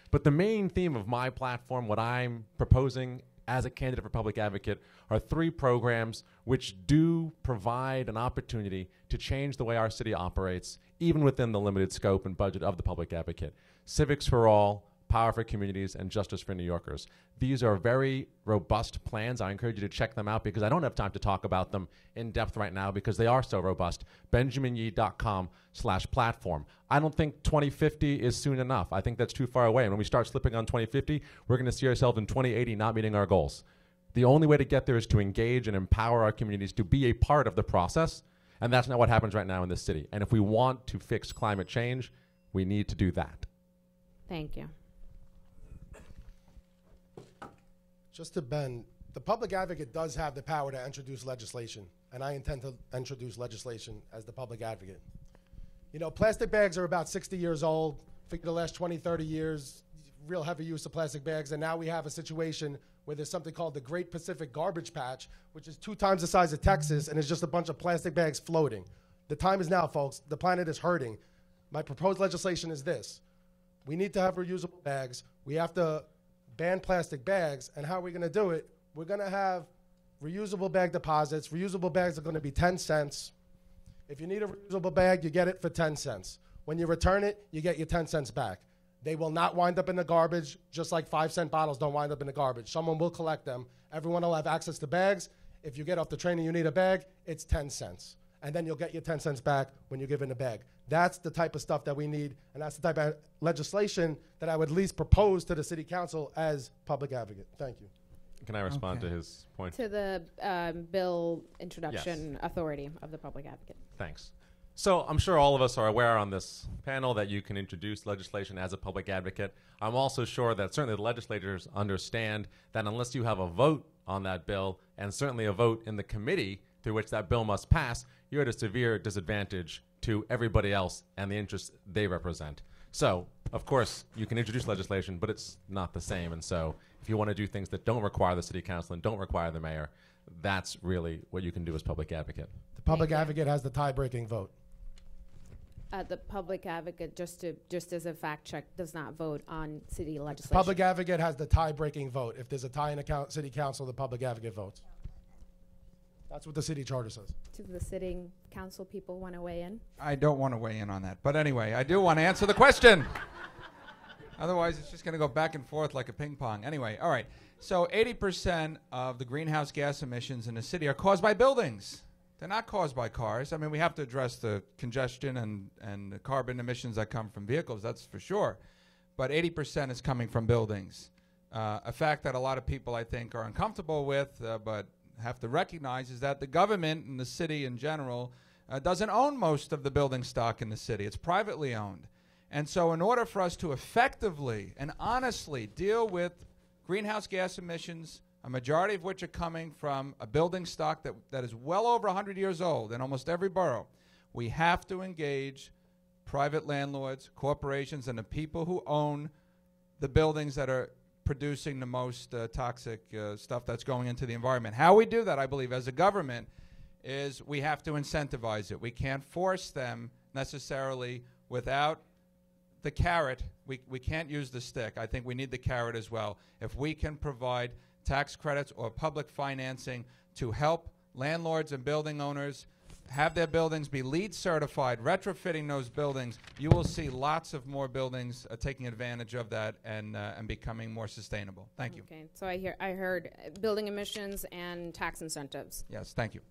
But the main theme of my platform, what I'm proposing as a candidate for public advocate, are 3 programs which do provide an opportunity to change the way our city operates, even within the limited scope and budget of the public advocate. Civics for All, Power for Communities, and Justice for New Yorkers. These are very robust plans. I encourage you to check them out because I don't have time to talk about them in depth right now because they are so robust. BenjaminYee.com/platform. I don't think 2050 is soon enough. I think that's too far away. And when we start slipping on 2050, we're going to see ourselves in 2080 not meeting our goals. The only way to get there is to engage and empower our communities to be a part of the process, and that's not what happens right now in this city. And if we want to fix climate change, we need to do that. Thank you. Just to Ben, the public advocate does have the power to introduce legislation, and I intend to introduce legislation as the public advocate. You know, plastic bags are about 60 years old. For the last 20, 30 years, real heavy use of plastic bags, and now we have a situation where there's something called the Great Pacific Garbage Patch, which is 2 times the size of Texas, and it's just a bunch of plastic bags floating. The time is now, folks. The planet is hurting. My proposed legislation is this. We need to have reusable bags. We have to ban plastic bags, and how are we going to do it? We're going to have reusable bag deposits. Reusable bags are going to be 10 cents. If you need a reusable bag, you get it for 10 cents. When you return it, you get your 10 cents back. They will not wind up in the garbage, just like 5-cent bottles don't wind up in the garbage. Someone will collect them. Everyone will have access to bags. If you get off the train and you need a bag, it's 10 cents. And then you'll get your 10 cents back when you give in the bag. That's the type of stuff that we need, and that's the type of legislation that I would at least propose to the city council as public advocate. Thank you. Can I respond to his point? To the bill introduction authority of the public advocate. Thanks. So I'm sure all of us are aware on this panel that you can introduce legislation as a public advocate. I'm also sure that certainly the legislators understand that unless you have a vote on that bill, and certainly a vote in the committee through which that bill must pass, you're at a severe disadvantage to everybody else and the interests they represent. So, of course, you can introduce legislation, but it's not the same. And so if you want to do things that don't require the city council and don't require the mayor, that's really what you can do as public advocate. The public advocate has the tie-breaking vote. The public advocate, just as a fact check, does not vote on city legislation. The public advocate has the tie-breaking vote. If there's a tie in the city council, the public advocate votes. That's what the city charter says. Do the sitting council people want to weigh in? I don't want to weigh in on that. But anyway, I do want to answer the question. Otherwise, it's just going to go back and forth like a ping pong. Anyway, all right. So 80% of the greenhouse gas emissions in the city are caused by buildings. They're not caused by cars. I mean, we have to address the congestion and the carbon emissions that come from vehicles, that's for sure. But 80% is coming from buildings. A fact that a lot of people, I think, are uncomfortable with, but have to recognize is that the government and the city in general doesn't own most of the building stock in the city. It's privately owned. And so in order for us to effectively and honestly deal with greenhouse gas emissions a majority of which are coming from a building stock that is well over 100 years old in almost every borough, we have to engage private landlords, corporations, and the people who own the buildings that are producing the most toxic stuff that's going into the environment. How we do that, I believe, as a government, is we have to incentivize it. We can't force them necessarily without the carrot. We can't use the stick. I think we need the carrot as well. If we can provide tax credits or public financing to help landlords and building owners have their buildings be LEED certified, retrofitting those buildings, you will see lots of more buildings taking advantage of that and becoming more sustainable. Thank you. Okay, so I heard building emissions and tax incentives. Yes, thank you.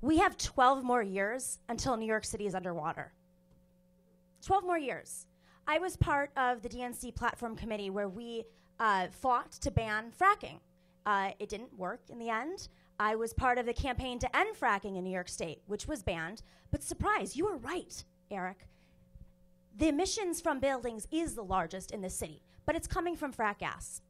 We have 12 more years until New York City is underwater. 12 more years. I was part of the DNC platform committee where we fought to ban fracking. It didn't work in the end. I was part of the campaign to end fracking in New York State, which was banned. But surprise, you were right, Eric. The emissions from buildings is the largest in the city, but it's coming from frack gas.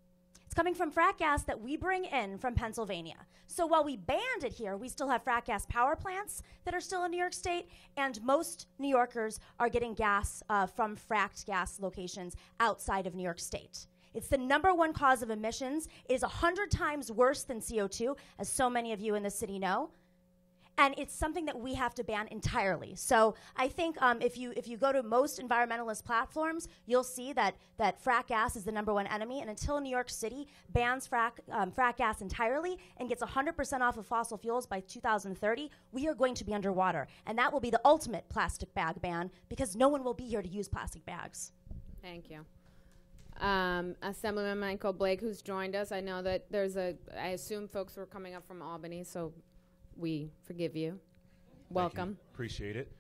It's coming from frack gas that we bring in from Pennsylvania. So while we banned it here, we still have frack gas power plants that are still in New York State, and most New Yorkers are getting gas from fracked gas locations outside of New York State. It's the #1 cause of emissions. It is 100 times worse than CO2, as so many of you in the city know. And it's something that we have to ban entirely. So I think if you go to most environmentalist platforms, you'll see that frack gas is the #1 enemy. And until New York City bans frack gas entirely and gets 100% off of fossil fuels by 2030, we are going to be underwater. And that will be the ultimate plastic bag ban because no one will be here to use plastic bags. Thank you. Assemblyman Michael Blake, who's joined us. I know that I assume folks were coming up from Albany, so we forgive you. Welcome. You. Appreciate it.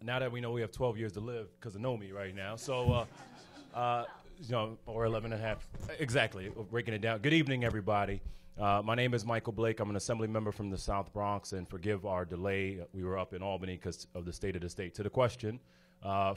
Now that we know we have 12 years to live, because of know me right now, so, or 11 and a half. Exactly, breaking it down. Good evening, everybody. My name is Michael Blake. I'm an assembly member from the South Bronx, and forgive our delay. We were up in Albany because of the state of the state. To the question,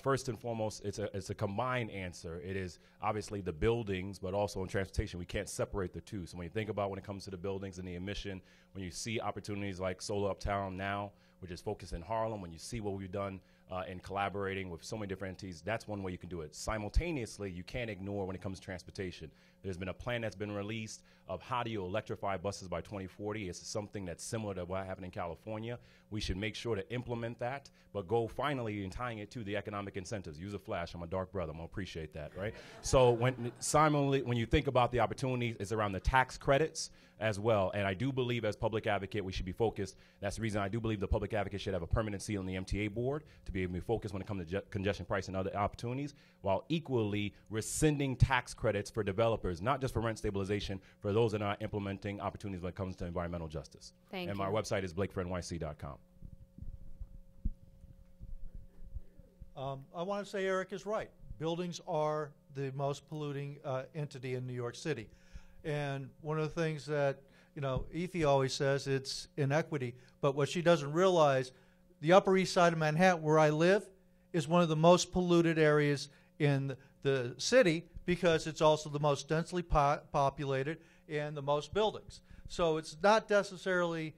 first and foremost, it's a combined answer. It is obviously the buildings, but also in transportation. We can't separate the two. So when you think about when it comes to the buildings and the emission, when you see opportunities like Solar Uptown now, which is focused in Harlem, when you see what we've done in collaborating with so many different entities, that's one way you can do it. Simultaneously, you can't ignore when it comes to transportation. There's been a plan that's been released of how do you electrify buses by 2040. It's something that's similar to what happened in California. We should make sure to implement that, but go finally in tying it to the economic incentives. Use a flash. I'm a dark brother. I'm going to appreciate that, right? So when you think about the opportunities, it's around the tax credits as well. And I do believe as public advocate, we should be focused. That's the reason I do believe the public advocate should have a permanent seat on the MTA board to be able to focus when it comes to congestion price and other opportunities, while equally rescinding tax credits for developers, not just for rent stabilization, for those that are not implementing opportunities when it comes to environmental justice. Thank and you. my website is blakefornyc.com. I want to say Eric is right. Buildings are the most polluting entity in New York City. And one of the things that, Effie always says, it's inequity. But what she doesn't realize, the Upper East Side of Manhattan, where I live, is one of the most polluted areas in the city because it's also the most densely populated and the most buildings. So it's not necessarily,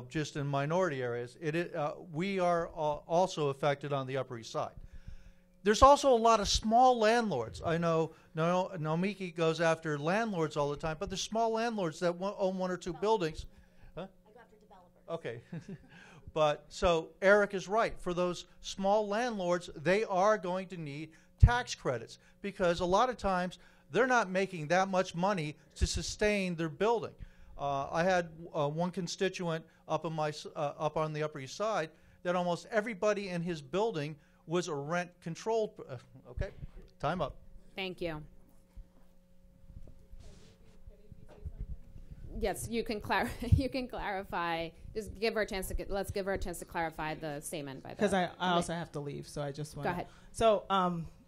just in minority areas. We are also affected on the Upper East Side. There's also a lot of small landlords. I know Nomiki goes after landlords all the time, but there's small landlords that own 1 or 2 buildings. Huh? I go after developers. Okay. But so Eric is right. For those small landlords, they are going to need tax credits because a lot of times they're not making that much money to sustain their building. I had one constituent up on the Upper East Side that almost everybody in his building was a rent-controlled. Okay, time up. Thank you. Yes, you can clarify. Just give her a chance to let's give her a chance to clarify the statement by because I also have to leave, so I just want. Go ahead. So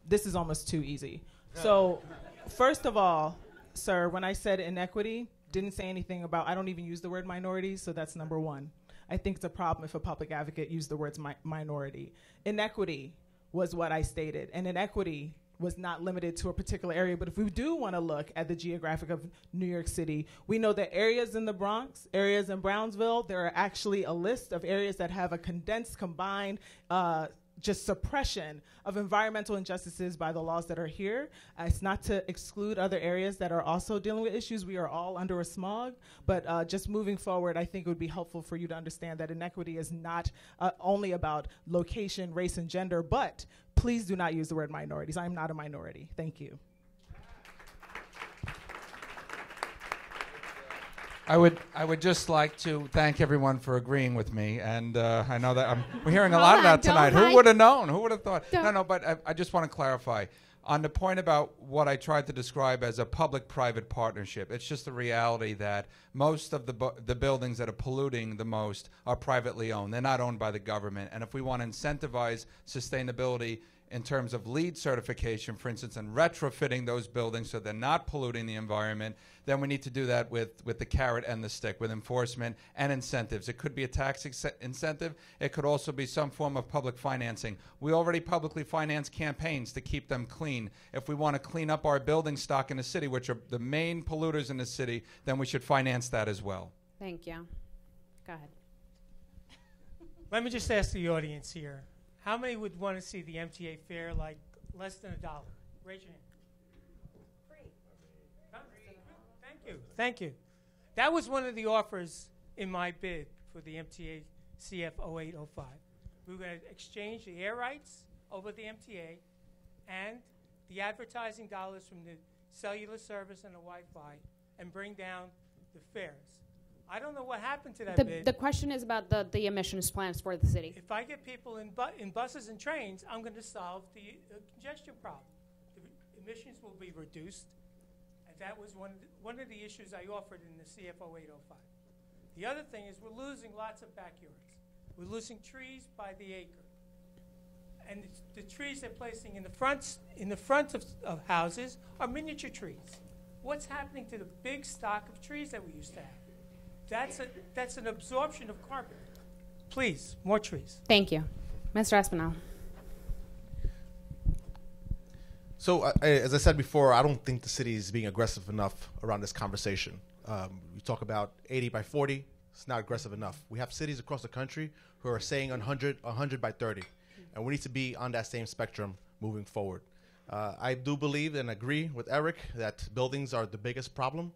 this is almost too easy. So first of all, sir, when I said inequity, didn't say anything about. I don't even use the word minorities, so that's number one. I think it's a problem if a public advocate used the words minority. Inequity was what I stated, and inequity was not limited to a particular area. But if we do want to look at the geographic of New York City, we know that areas in the Bronx, areas in Brownsville, there are actually a list of areas that have a condensed, combined just suppression of environmental injustices by the laws that are here. It's not to exclude other areas that are also dealing with issues. We are all under a smog, but just moving forward, I think it would be helpful for you to understand that inequity is not only about location, race, and gender, but please do not use the word minorities. I am not a minority. Thank you. I would just like to thank everyone for agreeing with me, and I know that we're hearing a lot of that tonight. Who would have known? Who would have thought? No, but I just want to clarify. On the point about what I tried to describe as a public-private partnership, it's just the reality that most of the buildings that are polluting the most are privately owned. They're not owned by the government. And if we want to incentivize sustainability in terms of LEED certification, for instance, and retrofitting those buildings so they're not polluting the environment, then we need to do that with the carrot and the stick, with enforcement and incentives. It could be a tax incentive. It could also be some form of public financing. We already publicly finance campaigns to keep them clean. If we want to clean up our building stock in the city, which are the main polluters in the city, then we should finance that as well. Thank you. Go ahead. Let me just ask the audience here. How many would want to see the MTA fare like less than $1? Raise your hand. Free. Thank you. Thank you. That was one of the offers in my bid for the MTA CF 0805. We were going to exchange the air rights over the MTA and the advertising dollars from the cellular service and the Wi-Fi and bring down the fares. I don't know what happened to that bid. The question is about the emissions plans for the city. If I get people in buses and trains, I'm going to solve the congestion problem. The emissions will be reduced, and that was one of the issues I offered in the CF 0805. The other thing is we're losing lots of backyards. We're losing trees by the acre, and the trees they're placing in the front of houses are miniature trees. What's happening to the big stock of trees that we used to have? That's an absorption of carbon. Please, more trees. Thank you. Mr. Espinal. So, as I said before, I don't think the city is being aggressive enough around this conversation. You talk about 80 by 40. It's not aggressive enough. We have cities across the country who are saying 100 by 30. And we need to be on that same spectrum moving forward. I do believe and agree with Eric that buildings are the biggest problem.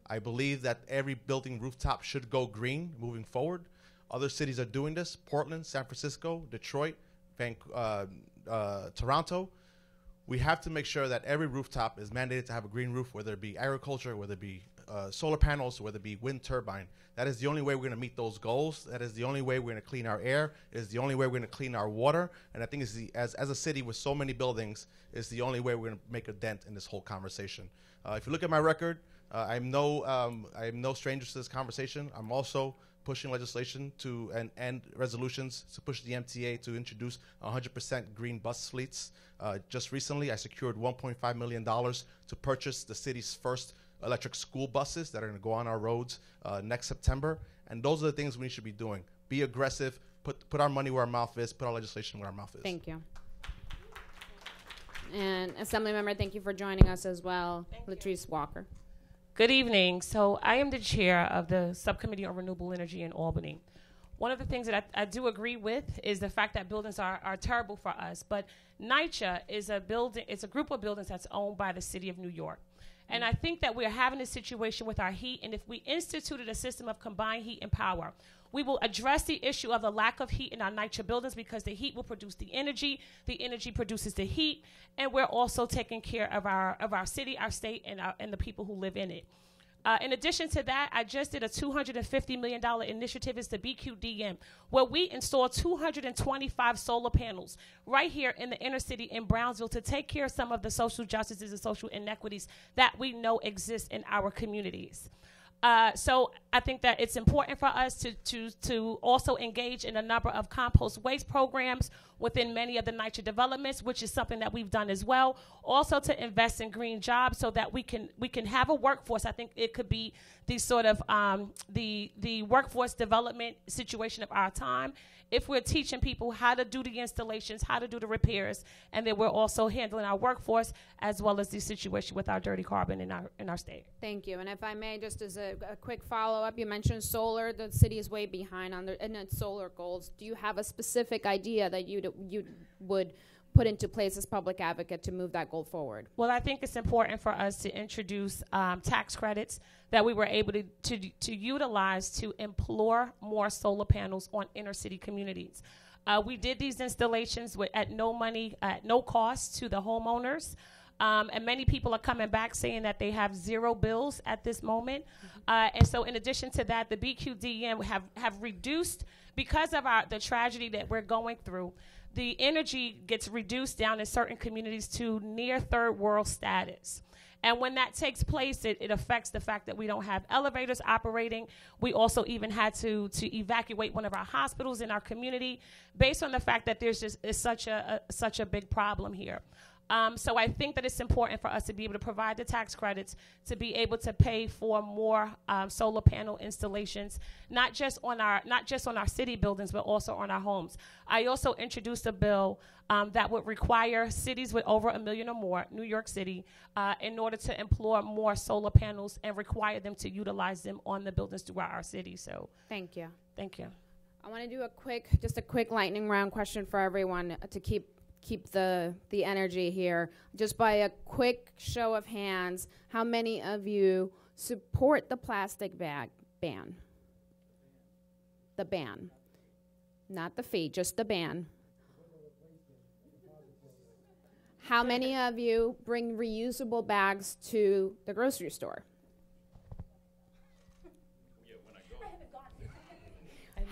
I believe that every building rooftop should go green moving forward. Other cities are doing this: Portland, San Francisco, Detroit, Toronto. We have to make sure that every rooftop is mandated to have a green roof, whether it be agriculture, whether it be solar panels, whether it be wind turbine. That is the only way we're going to meet those goals. That is the only way we're going to clean our air. It is the only way we're going to clean our water. And I think as a city with so many buildings, it's the only way we're going to make a dent in this whole conversation. If you look at my record, I'm no stranger to this conversation. I'm also pushing legislation and resolutions to push the MTA to introduce 100% green bus fleets. Just recently, I secured $1.5 million to purchase the city's first electric school buses that are going to go on our roads next September. And those are the things we should be doing. Be aggressive, put our money where our mouth is, put our legislation where our mouth is. Thank you. And Assemblymember, thank you for joining us as well. Latrice Walker. Good evening. So I am the chair of the Subcommittee on Renewable Energy in Albany. One of the things that I do agree with is the fact that buildings are terrible for us, but NYCHA is it's a group of buildings that's owned by the city of New York. And I think that we're having a situation with our heat, and if we instituted a system of combined heat and power, we will address the issue of the lack of heat in our NYCHA buildings because the heat will produce the energy produces the heat, and we're also taking care of our city, our state, and the people who live in it. In addition to that, I just did a $250 million initiative. It's the BQDM, where we installed 225 solar panels right here in the inner city in Brownsville to take care of some of the social justices and social inequities that we know exist in our communities. So I think that it's important for us to also engage in a number of compost waste programs within many of the NYCHA developments, which is something that we've done as well. Also to invest in green jobs so that we can have a workforce. I think it could be the sort of the workforce development situation of our time. If we're teaching people how to do the installations, how to do the repairs, and then we're also handling our workforce as well as the situation with our dirty carbon in our state. Thank you. And if I may, just as a quick follow-up, you mentioned solar. The city is way behind in its solar goals. Do you have a specific idea that you would put into place as public advocate to move that goal forward? Well, I think it's important for us to introduce tax credits that we were able to utilize to implore more solar panels on inner city communities. We did these installations at no money, at no cost to the homeowners. And many people are coming back saying that they have zero bills at this moment. And so in addition to that, the BQDM have reduced, because of the tragedy that we're going through, the energy gets reduced down in certain communities to near third world status. And when that takes place, it affects the fact that we don't have elevators operating. We also even had to evacuate one of our hospitals in our community based on the fact that there's just such a big problem here. So I think that it's important for us to be able to provide the tax credits to be able to pay for more solar panel installations, not just on our city buildings, but also on our homes. I also introduced a bill that would require cities with over 1 million or more, New York City, in order to employ more solar panels and require them to utilize them on the buildings throughout our city. So thank you. Thank you. I want to do just a quick lightning round question for everyone to keep the energy here. Just by a quick show of hands, how many of you support the plastic bag ban? The ban. Not the fee, just the ban. How many of you bring reusable bags to the grocery store?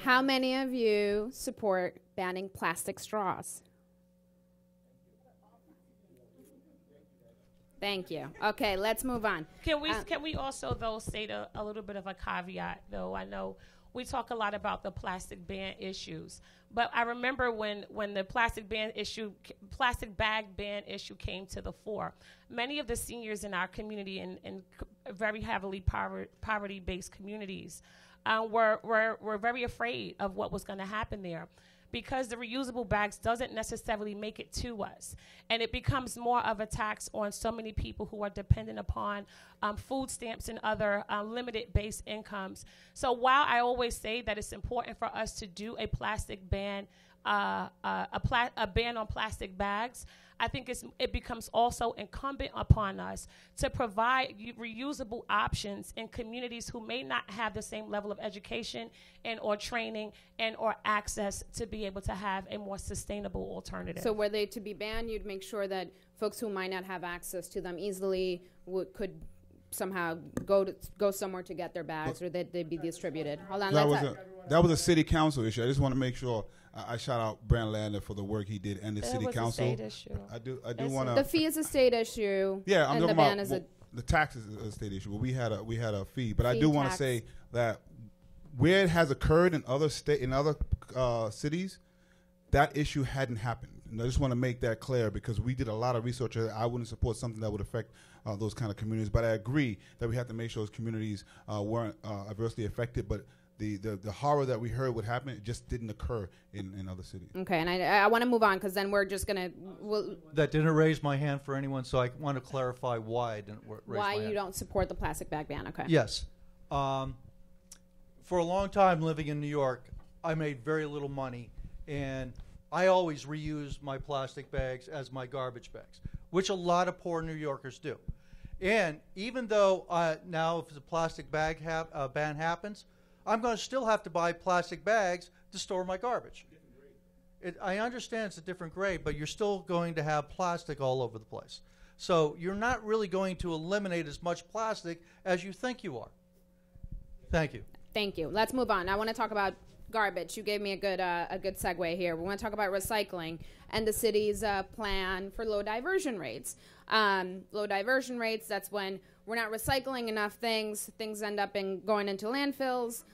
How many of you support banning plastic straws? Thank you. Okay, let's move on. Can we also, though, state a little bit of a caveat, though? I know we talk a lot about the plastic ban issues, but I remember when the plastic bag ban issue came to the fore, many of the seniors in our community and very heavily poverty-based communities were very afraid of what was going to happen there, because the reusable bags doesn't necessarily make it to us. And it becomes more of a tax on so many people who are dependent upon food stamps and other limited-based incomes. So while I always say that it's important for us to do a plastic ban, a ban on plastic bags, I think it becomes also incumbent upon us to provide reusable options in communities who may not have the same level of education and or training and or access to be able to have a more sustainable alternative. So were they to be banned, you'd make sure that folks who might not have access to them easily could somehow go somewhere to get their bags, or that they'd be distributed. Hold on, that was a city council issue. I just want to make sure I shout out Brand Lander for the work he did and the city council. A state issue. I do want to. The fee is a state issue. Yeah, I'm and talking the ban about is the tax is a state issue, but we had a fee. But I do want to say that where it has occurred in other cities, that issue hadn't happened. And I just want to make that clear, because we did a lot of research. I wouldn't support something that would affect those kind of communities. But I agree that we have to make sure those communities weren't adversely affected. But the horror that we heard would happen, it just didn't occur in other cities. Okay, and I want to move on, because then we're just going to... That didn't raise my hand for anyone, so I want to clarify why I didn't raise my hand. Why you don't support the plastic bag ban, okay. Yes. For a long time living in New York, I made very little money, and I always reused my plastic bags as my garbage bags, which a lot of poor New Yorkers do. And even though now if the plastic bag ban happens, I'm going to still have to buy plastic bags to store my garbage. I understand it's a different grade, but you're still going to have plastic all over the place. So you're not really going to eliminate as much plastic as you think you are. Thank you. Thank you. Let's move on. I want to talk about garbage. You gave me a good segue here. We want to talk about recycling and the city's plan for low diversion rates. Low diversion rates, that's when we're not recycling enough things. Things end up going into landfills.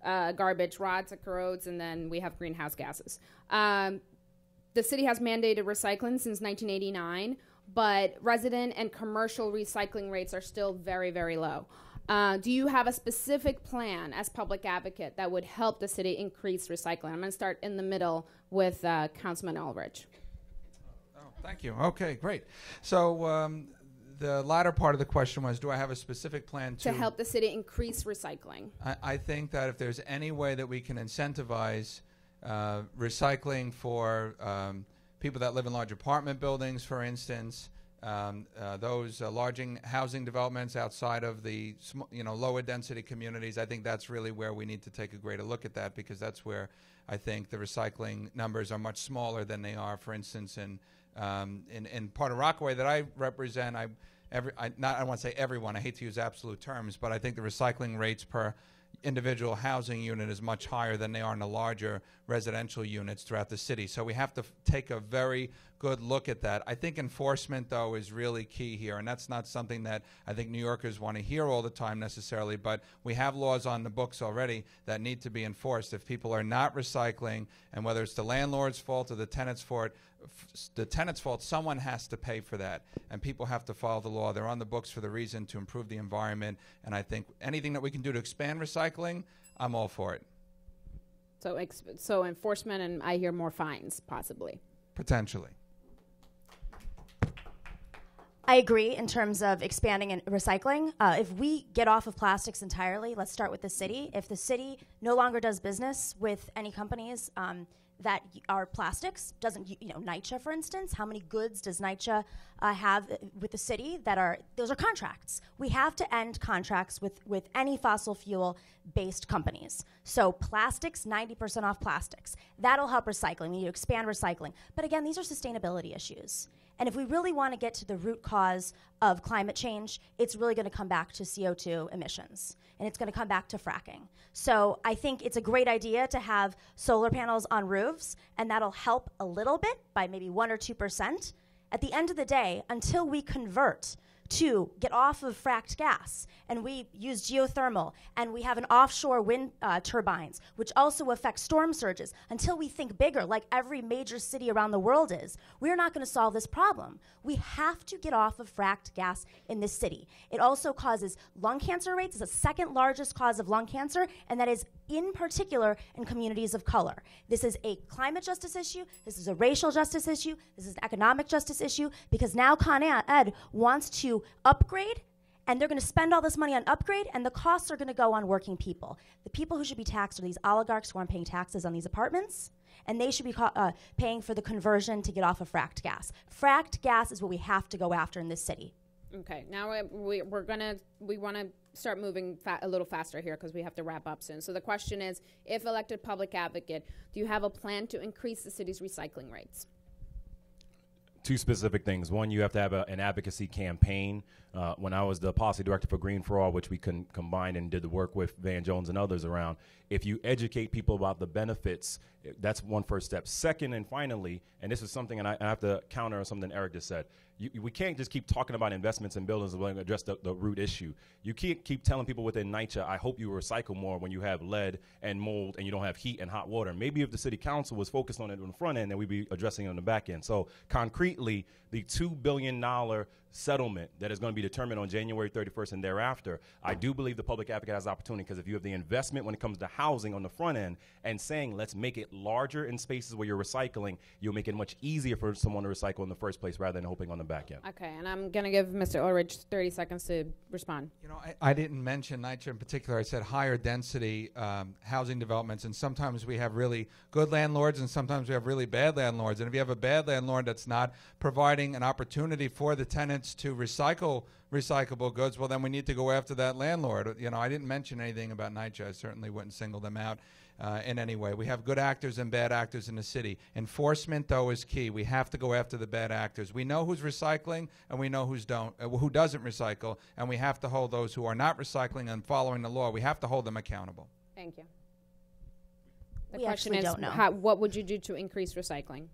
Garbage rots, it corrodes, and then we have greenhouse gases. The city has mandated recycling since 1989, but resident and commercial recycling rates are still very, very low. Do you have a specific plan as public advocate that would help the city increase recycling? I'm going to start in the middle with Councilman Ulrich. Oh, thank you. Okay, great. So the latter part of the question was, do I have a specific plan to help the city increase recycling? I think that if there's any way that we can incentivize recycling for people that live in large apartment buildings, for instance, those large housing developments outside of the lower density communities, I think that's really where we need to take a greater look at that, because that's where I think the recycling numbers are much smaller than they are, for instance, in part of Rockaway that I represent. I don't want to say everyone, I hate to use absolute terms, but I think the recycling rates per individual housing unit is much higher than they are in the larger residential units throughout the city. So we have to take a very good look at that. I think enforcement, though, is really key here, and that's not something that I think New Yorkers want to hear all the time necessarily, but we have laws on the books already that need to be enforced. If people are not recycling, and whether it's the landlord's fault or the tenant's fault, someone has to pay for that, and people have to follow the law. They're on the books for the reason to improve the environment, and I think anything that we can do to expand recycling, I'm all for it. So enforcement, and I hear more fines, possibly. Potentially. I agree in terms of expanding and recycling. If we get off of plastics entirely, let's start with the city. If the city no longer does business with any companies that are plastics, doesn't, NYCHA, for instance, how many goods does NYCHA have with the city those are contracts. We have to end contracts with any fossil fuel-based companies. So plastics, 90% off plastics. That'll help recycling. We need to expand recycling. But again, these are sustainability issues. And if we really want to get to the root cause of climate change, it's really going to come back to CO2 emissions. And it's going to come back to fracking. So I think it's a great idea to have solar panels on roofs, and that'll help a little bit by maybe 1 or 2%. At the end of the day, until we convert to get off of fracked gas, and we use geothermal, and we have an offshore wind turbines, which also affect storm surges, until we think bigger, like every major city around the world is, we're not going to solve this problem. We have to get off of fracked gas in this city. It also causes lung cancer rates. It's the second largest cause of lung cancer, and that is in particular in communities of color. This is a climate justice issue. This is a racial justice issue. This is an economic justice issue, because now Con Ed wants to upgrade, and they're going to spend all this money on upgrade, and the costs are going to go on working people. The people who should be taxed are these oligarchs who aren't paying taxes on these apartments, and they should be paying for the conversion to get off of fracked gas. Fracked gas is what we have to go after in this city. Okay, now we want to start moving a little faster here because we have to wrap up soon. So the question is, if elected public advocate, do you have a plan to increase the city's recycling rates? Two specific things. One, you have to have an advocacy campaign. When I was the policy director for Green for All, which we combined and did the work with Van Jones and others around, if you educate people about the benefits, that's one first step. Second, and finally, and this is something, and I have to counter something Eric just said, we can't just keep talking about investments in buildings and address the root issue. You can't keep telling people within NYCHA, I hope you recycle more, when you have lead and mold and you don't have heat and hot water. Maybe if the city council was focused on it on the front end, then we'd be addressing it on the back end. So concretely, the $2 billion settlement that is going to be determined on January 31st and thereafter, I do believe the public advocate has opportunity, because if you have the investment when it comes to housing on the front end and saying let's make it larger in spaces where you're recycling, you'll make it much easier for someone to recycle in the first place rather than hoping on the back end. Okay, and I'm going to give Mr. Ulrich 30 seconds to respond. I didn't mention NYCHA in particular. I said higher density housing developments, and sometimes we have really good landlords and sometimes we have really bad landlords. And if you have a bad landlord that's not providing an opportunity for the tenants to recycle recyclable goods, well, then we need to go after that landlord. I didn't mention anything about NYCHA. I certainly wouldn't single them out in any way. We have good actors and bad actors in the city. Enforcement, though, is key. We have to go after the bad actors. We know who's recycling, and we know who doesn't recycle, and we have to hold those who are not recycling and following the law. We have to hold them accountable. Thank you. The we question actually is, don't know. what would you do to increase recycling?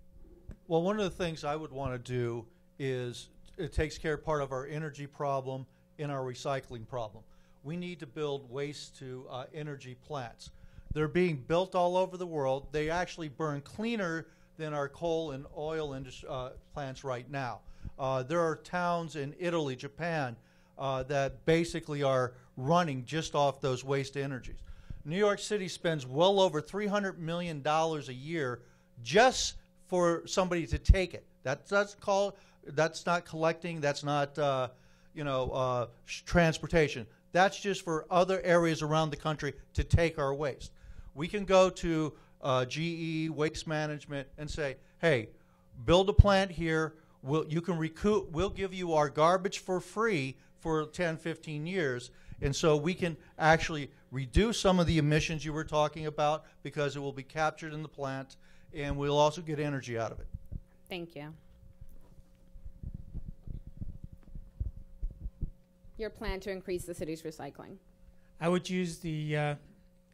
Well, one of the things I would want to do is it takes care of part of our energy problem and our recycling problem. We need to build waste to energy plants. They're being built all over the world. They actually burn cleaner than our coal and oil plants right now. There are towns in Italy, Japan, that basically are running just off those waste energies. New York City spends well over $300 million a year just for somebody to take it. That's not collecting. That's not transportation. That's just for other areas around the country to take our waste. We can go to GE Waste Management and say, hey, build a plant here. We'll give you our garbage for free for 10, 15 years. And so we can actually reduce some of the emissions you were talking about because it will be captured in the plant, and we'll also get energy out of it. Thank you. Your plan to increase the city's recycling? I would use the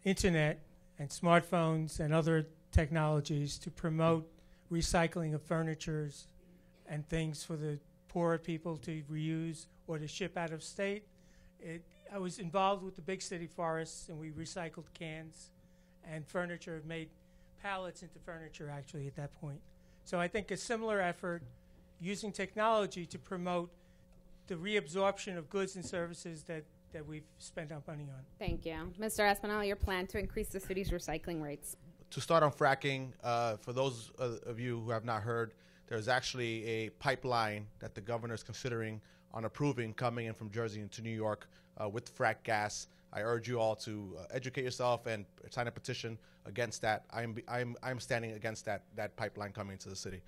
internet and smartphones and other technologies to promote recycling of furnitures and things for the poorer people to reuse or to ship out of state. I was involved with the big city forests, and we recycled cans and furniture, made pallets into furniture actually at that point. So I think a similar effort using technology to promote the reabsorption of goods and services that we've spent our money on. Thank you. Mr. Espinal, your plan to increase the city's recycling rates? To start on fracking, for those of you who have not heard, there's actually a pipeline that the governor is considering on approving coming in from Jersey into New York with frack gas. I urge you all to educate yourself and sign a petition against that. I'm standing against that pipeline coming into the city.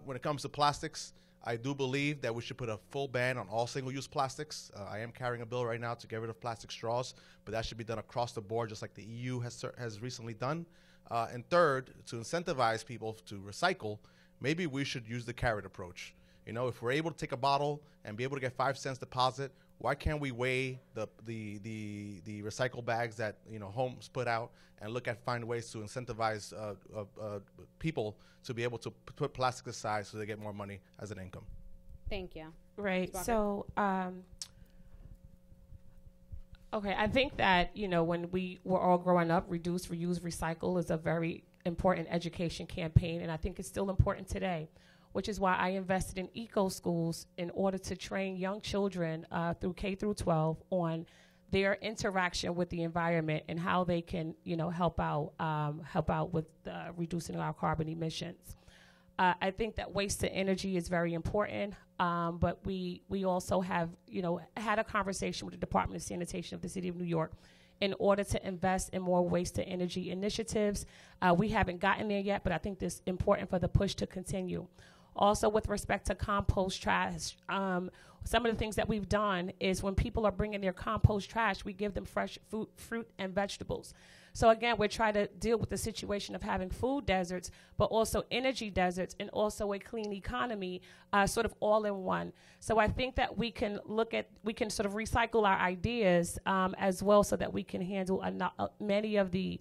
When it comes to plastics, I do believe that we should put a full ban on all single-use plastics. I am carrying a bill right now to get rid of plastic straws, but that should be done across the board, just like the EU has recently done. And third, to incentivize people to recycle, maybe we should use the carrot approach. You know, if we're able to take a bottle and be able to get 5 cents deposit, why can't we weigh the recycle bags that homes put out and find ways to incentivize people to be able to put plastic aside so they get more money as an income? Thank you. Right. So, okay, I think that when we were all growing up, reduce, reuse, recycle is a very important education campaign, and I think it's still important today, which is why I invested in eco schools in order to train young children through K through 12 on their interaction with the environment and how they can, help out with reducing our carbon emissions. I think that waste to energy is very important, but we also have, had a conversation with the Department of Sanitation of the City of New York in order to invest in more waste to energy initiatives. We haven't gotten there yet, but I think this is important for the push to continue. Also, with respect to compost trash, some of the things that we've done is when people are bringing their compost trash, we give them fresh fruit and vegetables. So again, we're trying to deal with the situation of having food deserts, but also energy deserts, and also a clean economy, sort of all in one. So I think that we can sort of recycle our ideas as well, so that we can handle many of the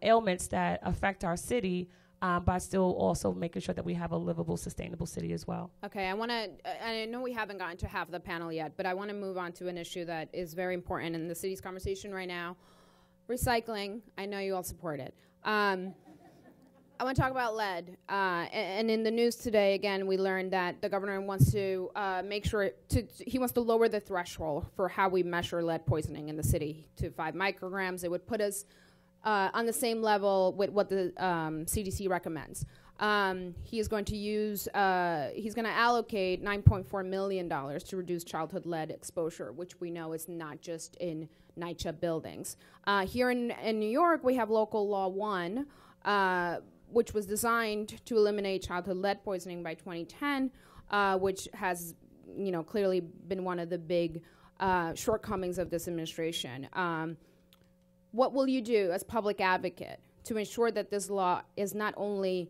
ailments that affect our city, by still also making sure that we have a livable, sustainable city as well. Okay, I know we haven't gotten to half the panel yet, but I want to move on to an issue that is very important in the city's conversation right now. Recycling, I know you all support it. I want to talk about lead. And in the news today, again, we learned that the governor wants to he wants to lower the threshold for how we measure lead poisoning in the city to 5 micrograms. It would put us on the same level with what the CDC recommends. He is going to he's going to allocate $9.4 million to reduce childhood lead exposure, which we know is not just in NYCHA buildings. Here in New York, we have Local Law 1, which was designed to eliminate childhood lead poisoning by 2010, which has clearly been one of the big shortcomings of this administration. What will you do as public advocate to ensure that this law is not only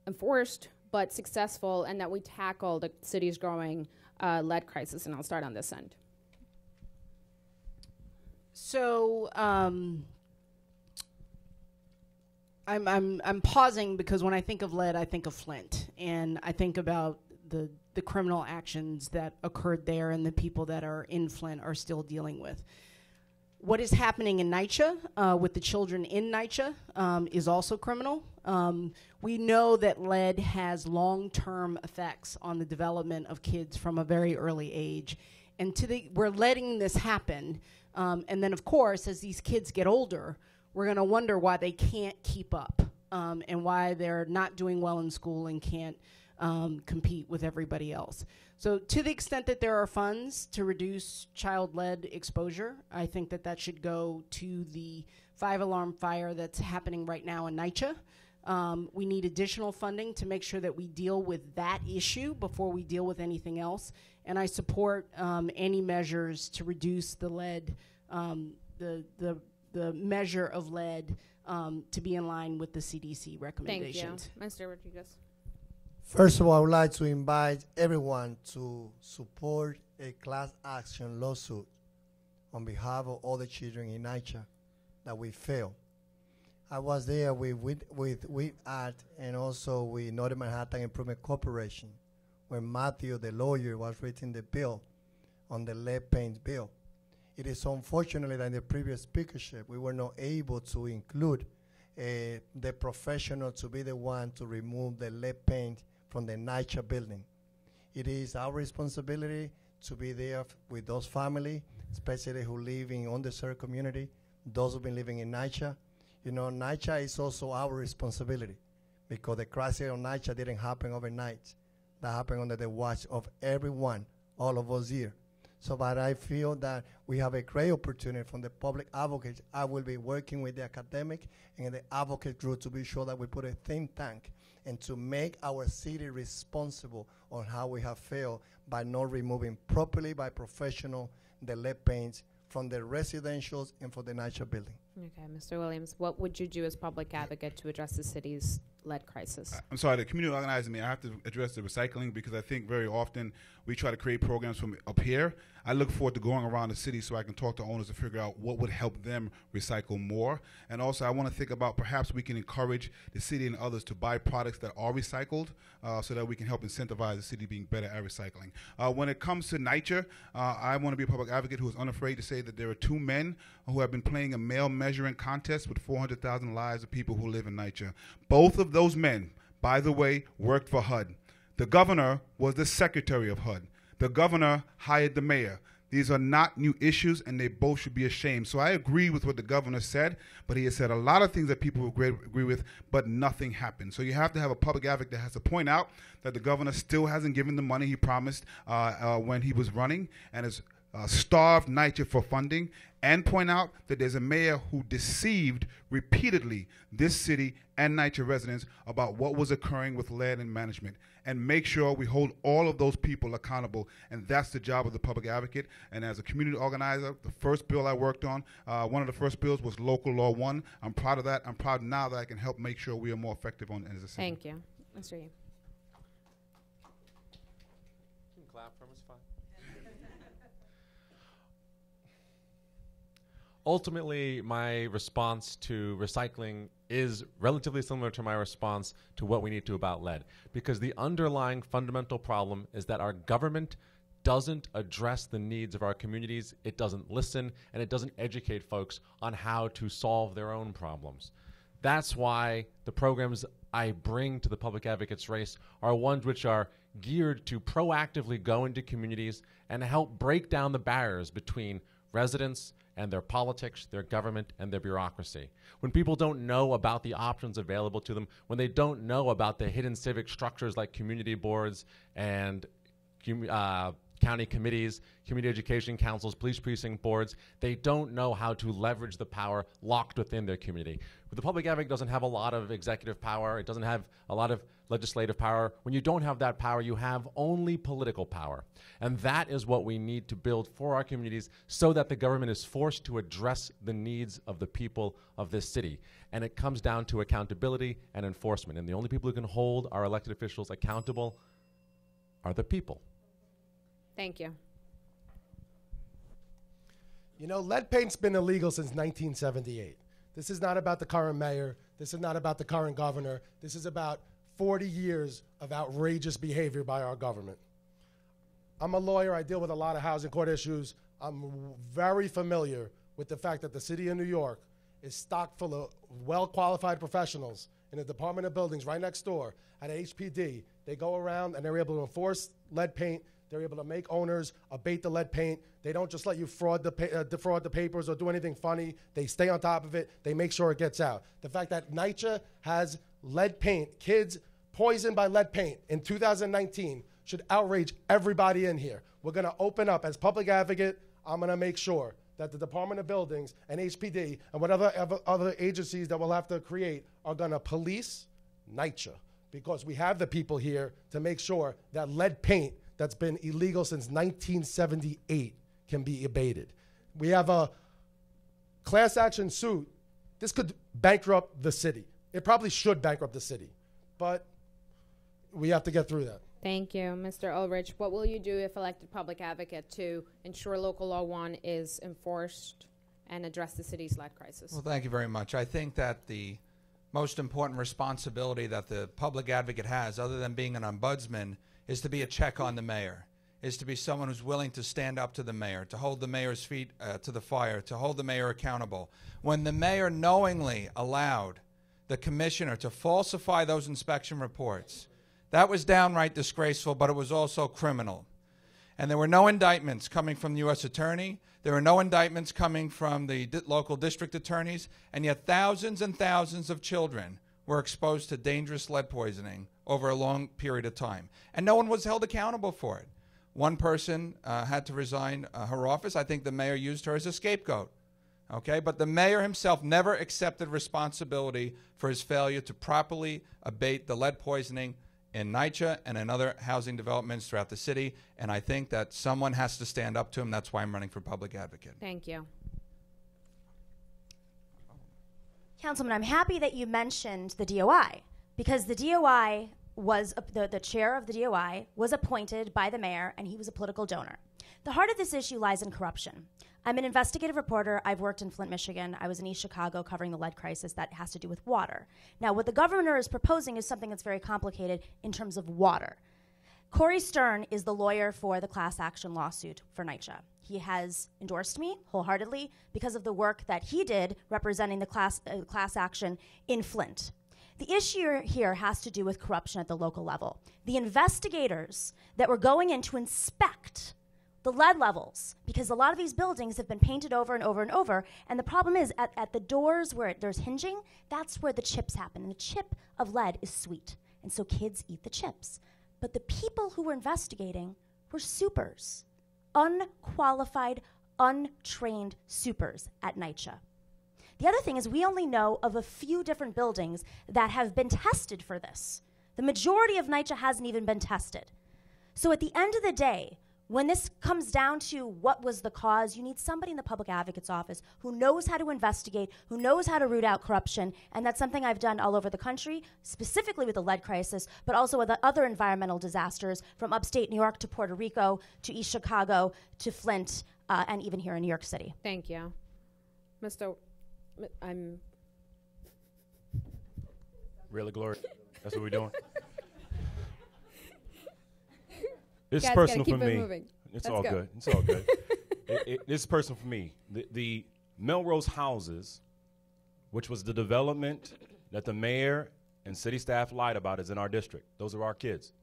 enforced but successful, and that we tackle the city's growing lead crisis? And I'll start on this end. So I'm pausing because when I think of lead, I think of Flint, and I think about the criminal actions that occurred there and the people that are in Flint are still dealing with. What is happening in NYCHA with the children in NYCHA is also criminal. We know that lead has long-term effects on the development of kids from a very early age. And we're letting this happen. And then, of course, as these kids get older, we're going to wonder why they can't keep up and why they're not doing well in school and can't compete with everybody else. So to the extent that there are funds to reduce child lead exposure, I think that that should go to the 5-alarm fire that's happening right now in NYCHA. We need additional funding to make sure that we deal with that issue before we deal with anything else. And I support any measures to reduce the lead, the measure of lead to be in line with the CDC recommendations. Thank you. Mr. Rodriguez. First of all, I would like to invite everyone to support a class action lawsuit on behalf of all the children in NYCHA that we failed. I was there with Art and also with Northern Manhattan Improvement Corporation when Matthew, the lawyer, was writing the bill on the lead paint bill. It is unfortunately that in the previous speakership, we were not able to include the professional to be the one to remove the lead paint from the NYCHA building. It is our responsibility to be there with those families, especially who live in underserved community, those who've been living in NYCHA. You know, NYCHA is also our responsibility because the crisis on NYCHA didn't happen overnight. That happened under the watch of everyone, all of us here. So, but I feel that we have a great opportunity from the public advocate. I will be working with the academic and the advocate group to be sure that we put a think tank and to make our city responsible on how we have failed by not removing properly by professional the lead paints from the residentials and for the NYCHA building. Okay, Mr. Williams, what would you do as public advocate to address the city's lead crisis? I'm sorry, the community organizing me, I have to address the recycling because I think very often we try to create programs from up here. I look forward to going around the city so I can talk to owners to figure out what would help them recycle more. And also I want to think about perhaps we can encourage the city and others to buy products that are recycled so that we can help incentivize the city being better at recycling. When it comes to NYCHA, I want to be a public advocate who is unafraid to say that there are 2 men who have been playing a male measuring contest with 400,000 lives of people who live in NYCHA. Both of those men, by the way, worked for HUD. The governor was the secretary of HUD. The governor hired the mayor. These are not new issues, and they both should be ashamed. So I agree with what the governor said, but he has said a lot of things that people agree with, but nothing happened. So you have to have a public advocate that has to point out that the governor still hasn't given the money he promised when he was running and has starved NYCHA for funding, and point out that there's a mayor who deceived repeatedly this city and NYCHA residents about what was occurring with lead and management, and make sure we hold all of those people accountable. And that's the job of the public advocate. And as a community organizer, the first bill I worked on, one of the first bills was Local Law 1. I'm proud of that. I'm proud now that I can help make sure we are more effective on it as a city. Thank you. Mr. Yee. You can clap from us, fine. Ultimately, my response to recycling is relatively similar to my response to what we need to about lead, because the underlying fundamental problem is that our government doesn't address the needs of our communities, it doesn't listen, and it doesn't educate folks on how to solve their own problems. That's why the programs I bring to the public advocates race are ones which are geared to proactively go into communities and help break down the barriers between residents and their politics, their government, and their bureaucracy. When people don't know about the options available to them, when they don't know about the hidden civic structures like community boards and county committees, community education councils, police precinct boards, they don't know how to leverage the power locked within their community. But the public advocate doesn't have a lot of executive power. It doesn't have a lot of legislative power. When you don't have that power, you have only political power. And that is what we need to build for our communities so that the government is forced to address the needs of the people of this city. And it comes down to accountability and enforcement. And the only people who can hold our elected officials accountable are the people. Thank you. You know, lead paint's been illegal since 1978. This is not about the current mayor. This is not about the current governor. This is about 40 years of outrageous behavior by our government. I'm a lawyer. I deal with a lot of housing court issues. I'm very familiar with the fact that the city of New York is stocked full of well-qualified professionals in the Department of Buildings right next door at HPD. They go around and they're able to enforce lead paint. They're able to make owners abate the lead paint. They don't just let you defraud the papers or do anything funny. They stay on top of it. They make sure it gets out. The fact that NYCHA has lead paint, kids poisoned by lead paint in 2019 should outrage everybody in here. We're going to open up. As public advocate, I'm going to make sure that the Department of Buildings and HPD and whatever other agencies that we'll have to create are going to police NYCHA, because we have the people here to make sure that lead paint that's been illegal since 1978 can be abated. We have a class action suit. This could bankrupt the city. It probably should bankrupt the city, but we have to get through that. Thank you. Mr. Ulrich, what will you do if elected public advocate to ensure local law 1 is enforced and address the city's lead crisis? Well, thank you very much. I think that the most important responsibility that the public advocate has, other than being an ombudsman, is to be a check on the mayor, is to be someone who's willing to stand up to the mayor, to hold the mayor's feet to the fire, to hold the mayor accountable. When the mayor knowingly allowed the commissioner to falsify those inspection reports, that was downright disgraceful, but it was also criminal. And there were no indictments coming from the U.S. attorney. There were no indictments coming from the local district attorneys. And yet thousands and thousands of children were exposed to dangerous lead poisoning over a long period of time. And no one was held accountable for it. One person had to resign her office. I think the mayor used her as a scapegoat. Okay, but the mayor himself never accepted responsibility for his failure to properly abate the lead poisoning in NYCHA and in other housing developments throughout the city, and I think that someone has to stand up to him. That's why I'm running for public advocate. Thank you. Councilman, I'm happy that you mentioned the DOI, because the DOI was, the chair of the DOI was appointed by the mayor, and he was a political donor. The heart of this issue lies in corruption. I'm an investigative reporter. I've worked in Flint, Michigan. I was in East Chicago covering the lead crisis that has to do with water. Now, what the governor is proposing is something that's very complicated in terms of water. Corey Stern is the lawyer for the class action lawsuit for NYCHA. He has endorsed me wholeheartedly because of the work that he did representing the class action in Flint. The issue here has to do with corruption at the local level. The investigators that were going in to inspect the lead levels, because a lot of these buildings have been painted over and over and over, and the problem is at the doors where there's hinging, that's where the chips happen, and the chip of lead is sweet, and so kids eat the chips. But the people who were investigating were supers, unqualified, untrained supers at NYCHA. The other thing is we only know of a few different buildings that have been tested for this. The majority of NYCHA hasn't even been tested. So at the end of the day, when this comes down to what was the cause, you need somebody in the public advocate's office who knows how to investigate, who knows how to root out corruption, and that's something I've done all over the country, specifically with the lead crisis, but also with the other environmental disasters from upstate New York to Puerto Rico to East Chicago to Flint, and even here in New York City. Thank you. I'm... Really, Gloria? That's what we're doing? It's Guys, personal keep for it me. Moving. It's Let's all go. good. It's all good. It's personal for me. The Melrose houses, which was the development that the mayor and city staff lied about, is in our district. Those are our kids.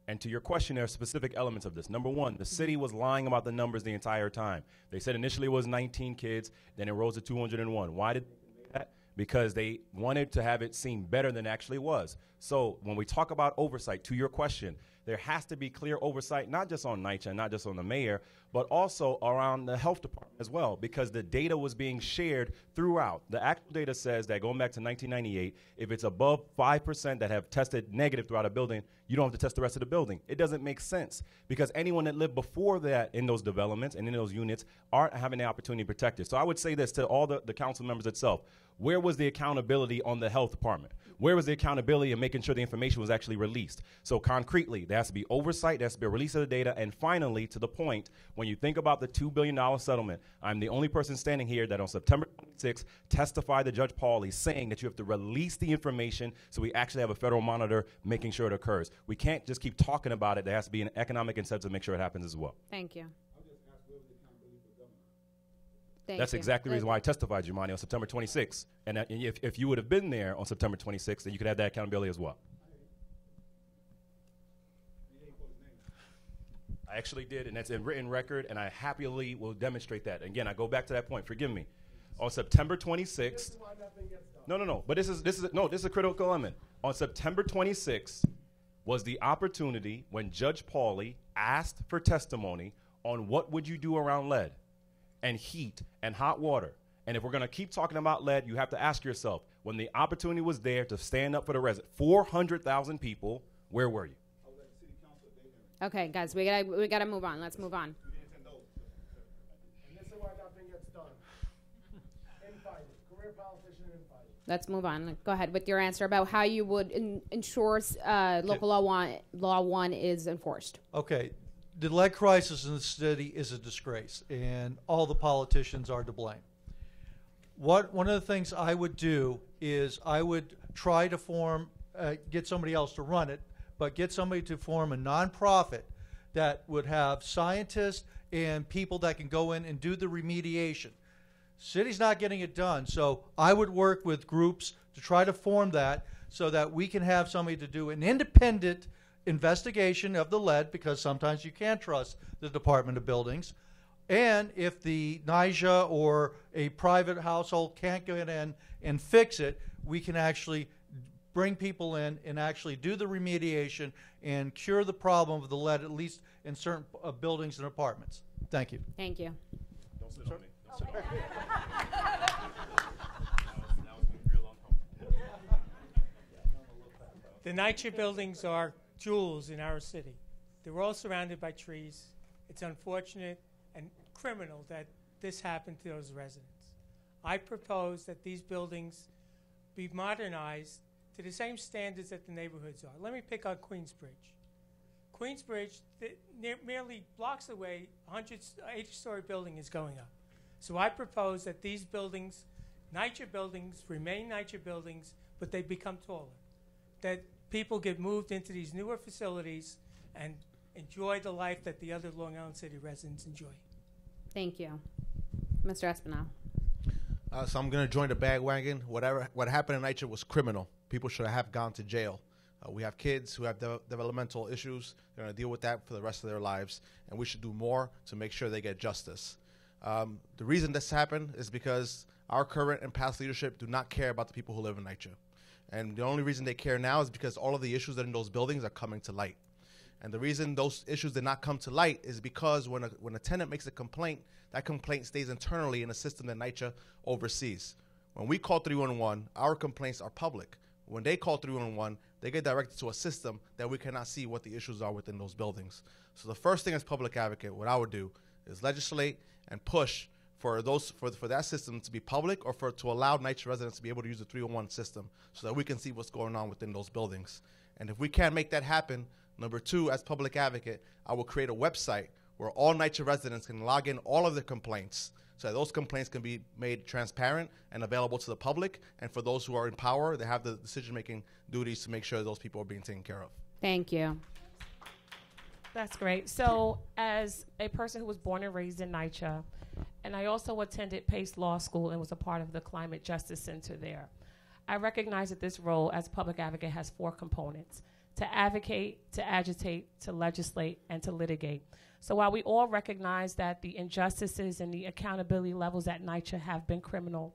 And to your question, there are specific elements of this. Number one, the city was lying about the numbers the entire time. They said initially it was 19 kids, then it rose to 201. Why did they do that? Because they wanted to have it seem better than it actually was. So when we talk about oversight, to your question, there has to be clear oversight, not just on NYCHA, not just on the mayor, but also around the health department as well, because the data was being shared throughout. The actual data says that going back to 1998, if it's above 5% that have tested negative throughout a building, you don't have to test the rest of the building. It doesn't make sense, because anyone that lived before that in those developments and in those units aren't having the opportunity to protect it. So I would say this to all the council members itself. Where was the accountability on the health department? Where was the accountability in making sure the information was actually released? So concretely, the There has to be oversight. There has to be a release of the data. And finally, to the point, when you think about the $2 billion settlement, I'm the only person standing here that on September 26th testified to Judge Pauly saying that you have to release the information so we actually have a federal monitor making sure it occurs. We can't just keep talking about it. There has to be an economic incentive to make sure it happens as well. Thank you. That's exactly the reason why I testified, Jumani, on September 26th. And if you would have been there on September 26th, then you could have that accountability as well. I actually did, and that's in written record, and I happily will demonstrate that. Again, I go back to that point. Forgive me. On September 26th. No. But this is a critical element. On September 26th was the opportunity when Judge Pauly asked for testimony on what would you do around lead and heat and hot water. And if we're going to keep talking about lead, you have to ask yourself, when the opportunity was there to stand up for the resident, 400,000 people, where were you? Okay, guys, we gotta move on. Let's move on. And this is why nothing gets done. Infighting. Career politician infighting. Let's move on. Go ahead with your answer about how you would ensure local law 1 is enforced. Okay. The lead crisis in the city is a disgrace, and all the politicians are to blame. One of the things I would do is I would try to get somebody else to run it, but get somebody to form a nonprofit that would have scientists and people that can go in and do the remediation. City's not getting it done, so I would work with groups to try to form that so that we can have somebody to do an independent investigation of the lead, because sometimes you can't trust the Department of Buildings. And if the NYCHA or a private household can't get in and fix it, we can actually bring people in and actually do the remediation and cure the problem of the lead, at least in certain buildings and apartments. Thank you. Thank you. Don't sit on me. The NYCHA buildings are jewels in our city. They're all surrounded by trees. It's unfortunate and criminal that this happened to those residents. I propose that these buildings be modernized to the same standards that the neighborhoods are. Let me pick on Queensbridge. Queensbridge, merely blocks away, 80-story building is going up. So I propose that these buildings, NYCHA buildings, remain NYCHA buildings, but they become taller. That people get moved into these newer facilities and enjoy the life that the other Long Island City residents enjoy. Thank you. Mr. Espinal. So I'm going to join the bandwagon. What happened in NYCHA was criminal. People should have gone to jail. We have kids who have developmental issues. They're going to deal with that for the rest of their lives, and we should do more to make sure they get justice. The reason this happened is because our current and past leadership do not care about the people who live in NYCHA. And the only reason they care now is because all of the issues that are in those buildings are coming to light. And the reason those issues did not come to light is because when a tenant makes a complaint, that complaint stays internally in a system that NYCHA oversees. When we call 311, our complaints are public. When they call 311, they get directed to a system that we cannot see what the issues are within those buildings. So the first thing as public advocate, what I would do is legislate and push for that system to be public, or to allow NYCHA residents to be able to use the 301 system so that we can see what's going on within those buildings. And if we can't make that happen, number two, as public advocate, I will create a website where all NYCHA residents can log in all of their complaints so that those complaints can be made transparent and available to the public. And for those who are in power, they have the decision-making duties to make sure those people are being taken care of. Thank you. That's great. So as a person who was born and raised in NYCHA, and I also attended Pace Law School and was a part of the Climate Justice Center there, I recognize that this role as public advocate has 4 components: to advocate, to agitate, to legislate, and to litigate. So while we all recognize that the injustices and the accountability levels at NYCHA have been criminal,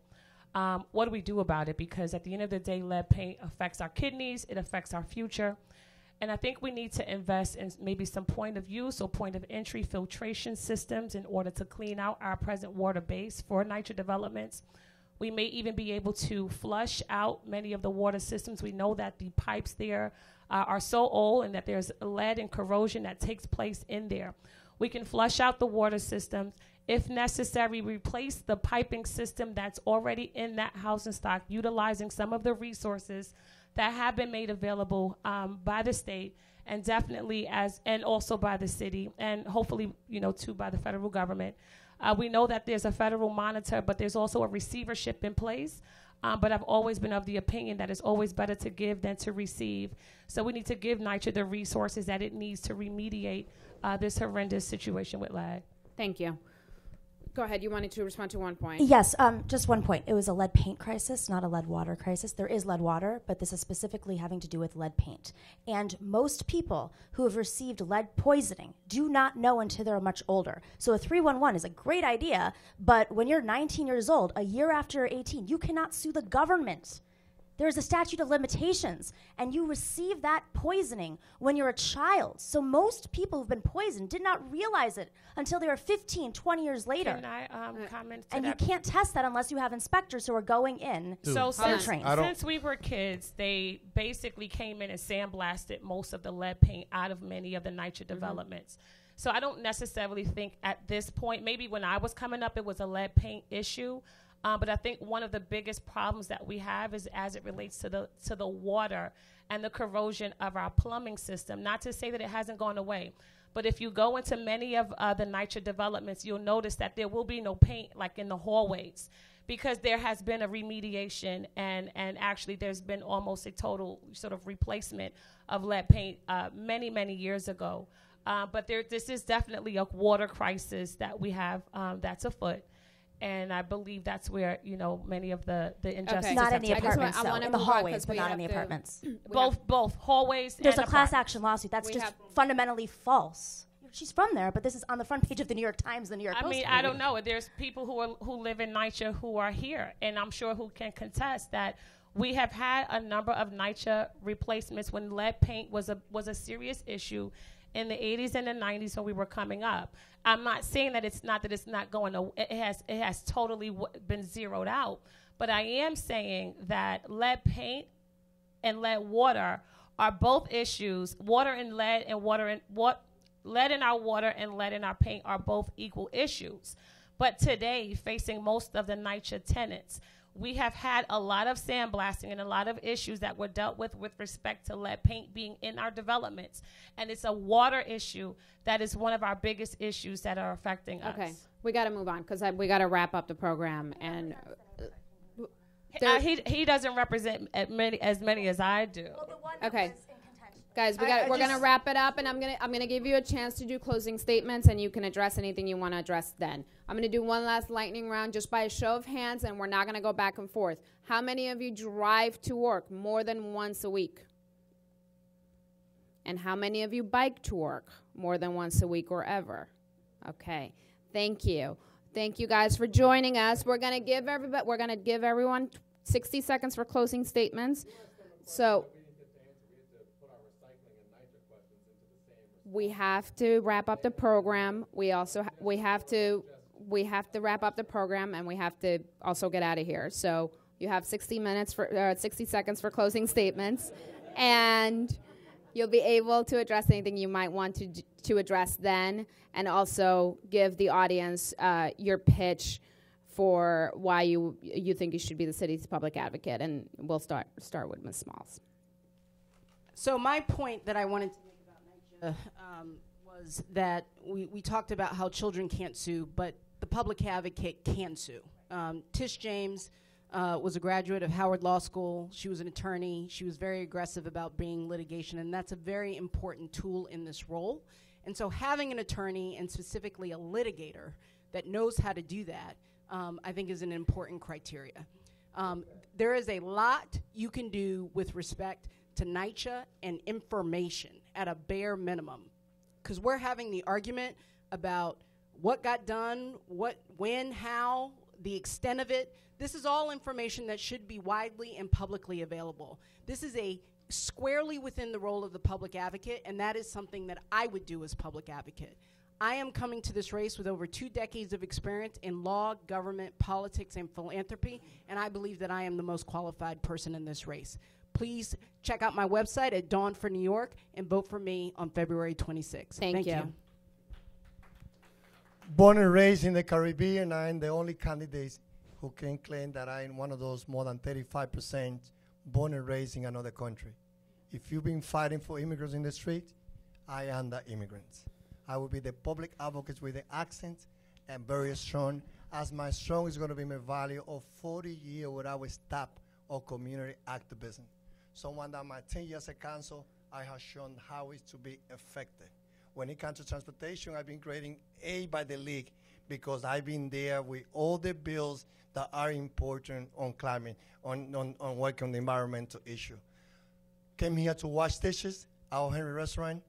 what do we do about it? Because at the end of the day, lead paint affects our kidneys, it affects our future. And I think we need to invest in maybe some point of use or point of entry filtration systems in order to clean out our present water base for NYCHA developments. We may even be able to flush out many of the water systems. We know that the pipes there are so old and that there's lead and corrosion that takes place in there. We can flush out the water systems. If necessary, replace the piping system that's already in that housing stock, utilizing some of the resources that have been made available by the state, and definitely and also by the city, and hopefully, too, by the federal government. We know that there's a federal monitor, but there's also a receivership in place. But I've always been of the opinion that it's always better to give than to receive. So we need to give NYCHA the resources that it needs to remediate this horrendous situation with lead. Thank you. Go ahead. You wanted to respond to one point. Yes, just one point. It was a lead paint crisis, not a lead water crisis. There is lead water, but this is specifically having to do with lead paint. And most people who have received lead poisoning do not know until they're much older. So a 311 is a great idea, but when you're 19 years old, a year after you're 18, you cannot sue the government. There's a statute of limitations, and you receive that poisoning when you're a child. So most people who've been poisoned did not realize it until they were 15, 20 years later. Can I comment to and that? you can't test that unless you have inspectors who are going in. So trained. since we were kids, they basically came in and sandblasted most of the lead paint out of many of the NYCHA developments. So I don't necessarily think at this point, maybe when I was coming up, it was a lead paint issue. But I think one of the biggest problems that we have is as it relates to the water and the corrosion of our plumbing system. Not to say that it hasn't gone away, but if you go into many of the NYCHA developments, you'll notice that there will be no paint like in the hallways, because there has been a remediation and actually there's been almost a total sort of replacement of lead paint many, many years ago. But this is definitely a water crisis that we have that's afoot. And I believe that's where, many of the injustices Not in the have taken apartments, place. though. In the hallways, but not in the apartments. Both hallways There's and a class apartments. action lawsuit. That's just fundamentally false. She's from there, but this is on the front page of the New York Times, the New York Post. I mean, I don't know. There's people who live in NYCHA who are here, and I'm sure who can contest that we have had a number of NYCHA replacements when lead paint was a serious issue in the 80s and the 90s when we were coming up. I'm not saying that it's not going to, it has totally been zeroed out, but I am saying that lead paint and lead water are both issues. Water and lead and lead in our water and lead in our paint are both equal issues. But today, facing most of the NYCHA tenants, we have had a lot of sandblasting and a lot of issues that were dealt with respect to lead paint being in our developments. And it's a water issue that is one of our biggest issues that are affecting us. Okay, we got to move on because we got to wrap up the program. And he doesn't represent as many as I do. Okay. Guys, we're gonna wrap it up, and I'm gonna give you a chance to do closing statements, and you can address anything you want to address then. I'm gonna do one last lightning round just by a show of hands, and we're not gonna go back and forth. How many of you drive to work more than once a week? And how many of you bike to work more than once a week or ever? Okay, thank you. Thank you guys for joining us. We're gonna give everyone 60 seconds for closing statements. So we have to wrap up the program. We have to wrap up the program, and we have to also get out of here. So you have 60 seconds for closing statements, and you'll be able to address anything you might want to address then, and also give the audience your pitch for why you think you should be the city's public advocate. And we'll start with Ms. Smalls. So my point that I wanted to make about NYCHA was that we talked about how children can't sue, but the public advocate can sue. Tish James was a graduate of Howard Law School. She was an attorney. She was very aggressive about bringing litigation, and that's a very important tool in this role. And so having an attorney, and specifically a litigator, that knows how to do that, I think is an important criteria. There is a lot you can do with respect to NYCHA and information at a bare minimum, because we're having the argument about what got done, when, how, the extent of it. This is all information that should be widely and publicly available. This is squarely within the role of the public advocate, and that is something that I would do as public advocate. I am coming to this race with over 2 decades of experience in law, government, politics, and philanthropy, and I believe that I am the most qualified person in this race. Please check out my website at Dawn for New York and vote for me on February 26th. Thank you. Born and raised in the Caribbean, I'm the only candidate who can claim that I'm one of those more than 35% born and raised in another country. If you've been fighting for immigrants in the street, I am the immigrants. I will be the public advocate with the accent and very strong, as my strong is going to be my value of 40 years without a stop of community activism. Someone that my 10 years at council, I have shown how it's to be effective. When it comes to transportation, I've been grading A by the league because I've been there with all the bills that are important on climate, on working on the environmental issue. Came here to wash dishes at our Henry restaurant.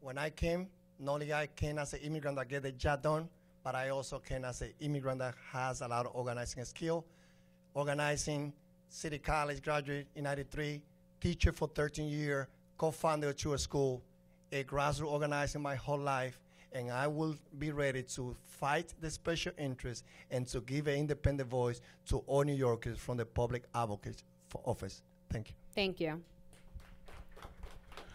When I came, not only I came as an immigrant that get the job done, but I also came as an immigrant that has a lot of organizing skill. Organizing, City College graduate in '93, teacher for 13 years, co-founder of Chua School, a grassroots organizer my whole life, and I will be ready to fight the special interest and to give an independent voice to all New Yorkers from the Public Advocate office. Thank you. Thank you.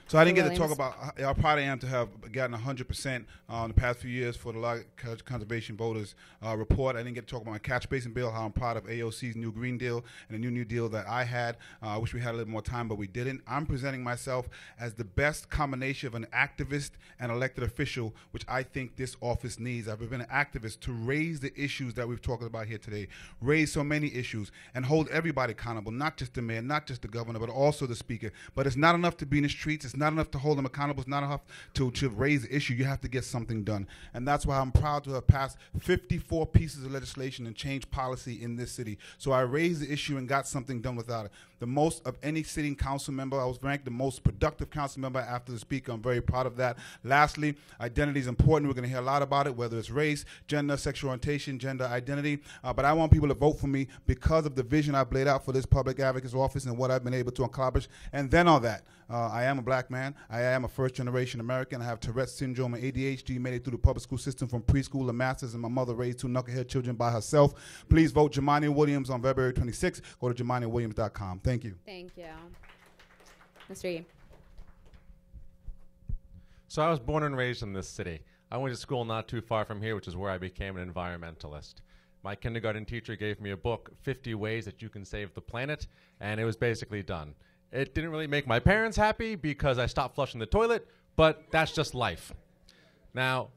So I didn't get to talk about how proud I am to have gotten 100% in the past few years for the Lot Conservation Voters report. I didn't get to talk about my catch basin bill, how I'm proud of AOC's new Green Deal and the new Deal that I had. I wish we had a little more time, but we didn't. I'm presenting myself as the best combination of an activist and elected official, which I think this office needs. I've been an activist to raise the issues that we've talked about here today, raise so many issues, and hold everybody accountable, not just the mayor, not just the governor, but also the speaker. But it's not enough to be in the streets. It's not enough to hold them accountable. It's not enough to raise the issue. You have to get something done. And that's why I'm proud to have passed 54 pieces of legislation and changed policy in this city. So I raised the issue and got something done without it. The most of any sitting council member. I was ranked the most productive council member after the speaker. I'm very proud of that. Lastly, identity is important. We're going to hear a lot about it, whether it's race, gender, sexual orientation, gender identity. But I want people to vote for me because of the vision I've laid out for this public advocate's office and what I've been able to accomplish. And then all that. I am a black man. I am a first-generation American. I have Tourette's syndrome and ADHD, made it through the public school system from preschool to master's, and my mother raised 2 knucklehead children by herself. Please vote Jumaane Williams on February 26th. Go to JumaneWilliams.com. Thank you. Thank you. Mr. Yee. So I was born and raised in this city. I went to school not too far from here, which is where I became an environmentalist. My kindergarten teacher gave me a book, 50 Ways That You Can Save the Planet, and it was basically done. It didn't really make my parents happy because I stopped flushing the toilet, but that's just life. Now,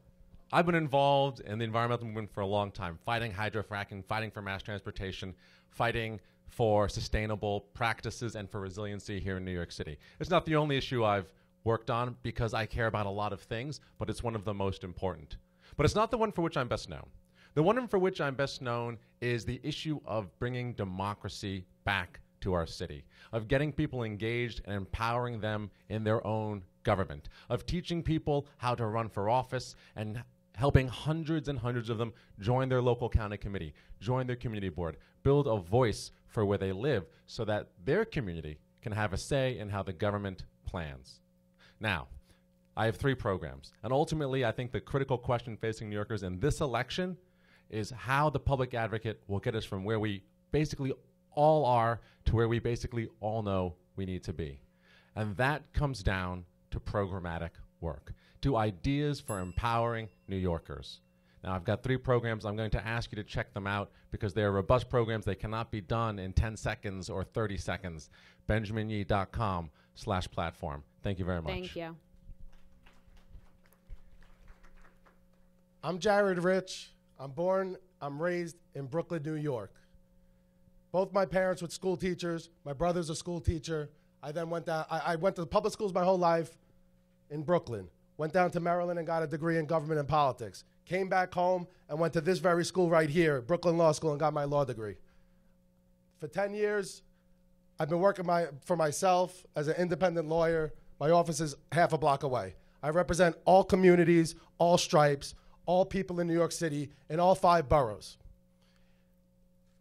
I've been involved in the environmental movement for a long time, fighting hydrofracking, fighting for mass transportation, fighting for sustainable practices and for resiliency here in New York City. It's not the only issue I've worked on because I care about a lot of things, but it's one of the most important. But it's not the one for which I'm best known. The one for which I'm best known is the issue of bringing democracy back to our city, of getting people engaged and empowering them in their own government, of teaching people how to run for office and helping hundreds and hundreds of them join their local county committee, join their community board, build a voice for where they live so that their community can have a say in how the government plans. Now, I have 3 programs, and ultimately I think the critical question facing New Yorkers in this election is how the public advocate will get us from where we basically all are to where we basically all know we need to be. And that comes down to programmatic work, to ideas for empowering New Yorkers. Now, I've got 3 programs. I'm going to ask you to check them out because they are robust programs. They cannot be done in 10 seconds or 30 seconds. BenjaminYee.com/platform. Thank you very much. Thank you. I'm Jared Rich. I'm raised in Brooklyn, New York. Both my parents were school teachers. My brother's a school teacher. I then went down. I went to the public schools my whole life in Brooklyn. Went down to Maryland and got a degree in government and politics. Came back home and went to this very school right here, Brooklyn Law School, and got my law degree. For 10 years, I've been working for myself as an independent lawyer. My office is half a block away. I represent all communities, all stripes, all people in New York City, in all 5 boroughs.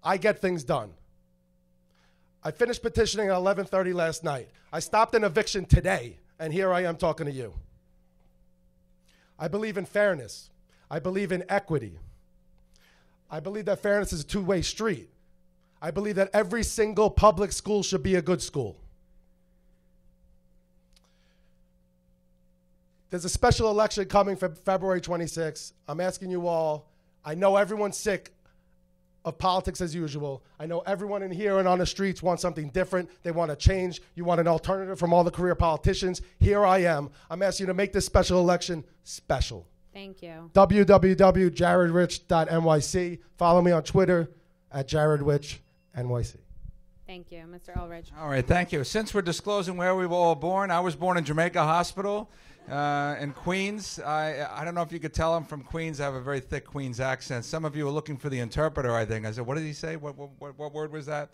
I get things done. I finished petitioning at 11:30 last night. I stopped an eviction today, and here I am talking to you. I believe in fairness. I believe in equity. I believe that fairness is a 2-way street. I believe that every single public school should be a good school. There's a special election coming for February 26th. I'm asking you all, I know everyone's sick of politics as usual. I know everyone in here and on the streets wants something different. They want to change. You want an alternative from all the career politicians. Here I am. I'm asking you to make this special election special. Thank you. www.jaredrich.nyc. Follow me on Twitter at JaredRichNYC. Thank you, Mr. Ulrich. All right, thank you. Since we're disclosing where we were all born, I was born in Jamaica Hospital in Queens. I don't know if you could tell I'm from Queens. I have a very thick Queens accent. Some of you are looking for the interpreter, I think. I said, what did he say? What word was that?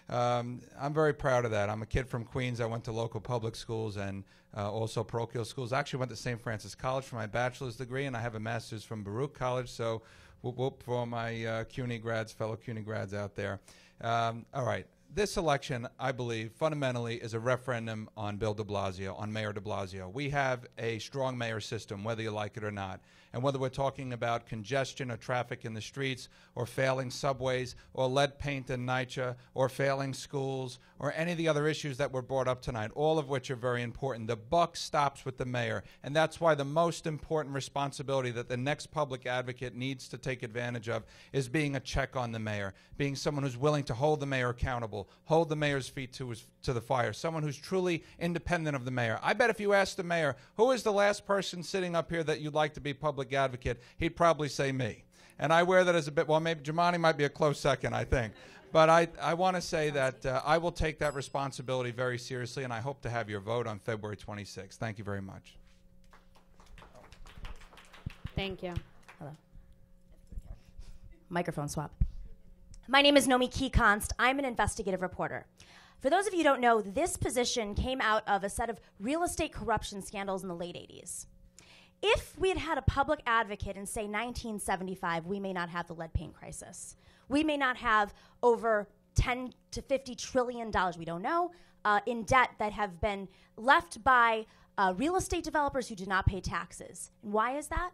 I'm very proud of that. I'm a kid from Queens. I went to local public schools and also parochial schools. I actually went to St. Francis College for my bachelor's degree, and I have a master's from Baruch College. So whoop whoop for all my CUNY grads, fellow CUNY grads out there. All right. This election, I believe, fundamentally is a referendum on Bill de Blasio, on Mayor de Blasio. We have a strong mayor system, whether you like it or not. And whether we're talking about congestion or traffic in the streets or failing subways or lead paint in NYCHA or failing schools or any of the other issues that were brought up tonight, all of which are very important, the buck stops with the mayor. And that's why the most important responsibility that the next public advocate needs to take advantage of is being a check on the mayor, being someone who's willing to hold the mayor accountable, hold the mayor's feet to the fire, someone who's truly independent of the mayor. I bet if you ask the mayor, who is the last person sitting up here that you'd like to be public advocate, he'd probably say me. And I wear that as a bit, well, maybe Jumani might be a close second, I think. But I want to say that I will take that responsibility very seriously, and I hope to have your vote on February 26th. Thank you very much. Thank you. Hello. Microphone swap. My name is Nomi Key-Const. I'm an investigative reporter. For those of you who don't know, this position came out of a set of real estate corruption scandals in the late 80s. If we had had a public advocate in, say, 1975, we may not have the lead paint crisis. We may not have over $10 to $50 trillion, we don't know, in debt that have been left by real estate developers who do not pay taxes. And why is that?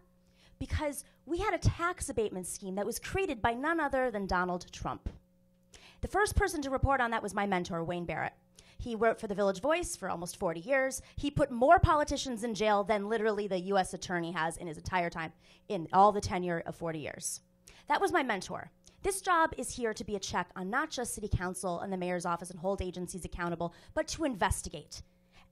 Because we had a tax abatement scheme that was created by none other than Donald Trump. The first person to report on that was my mentor, Wayne Barrett. He wrote for the Village Voice for almost 40 years. He put more politicians in jail than literally the U.S. attorney has in his entire time, in all the tenure of 40 years. That was my mentor. This job is here to be a check on not just city council and the mayor's office and hold agencies accountable, but to investigate.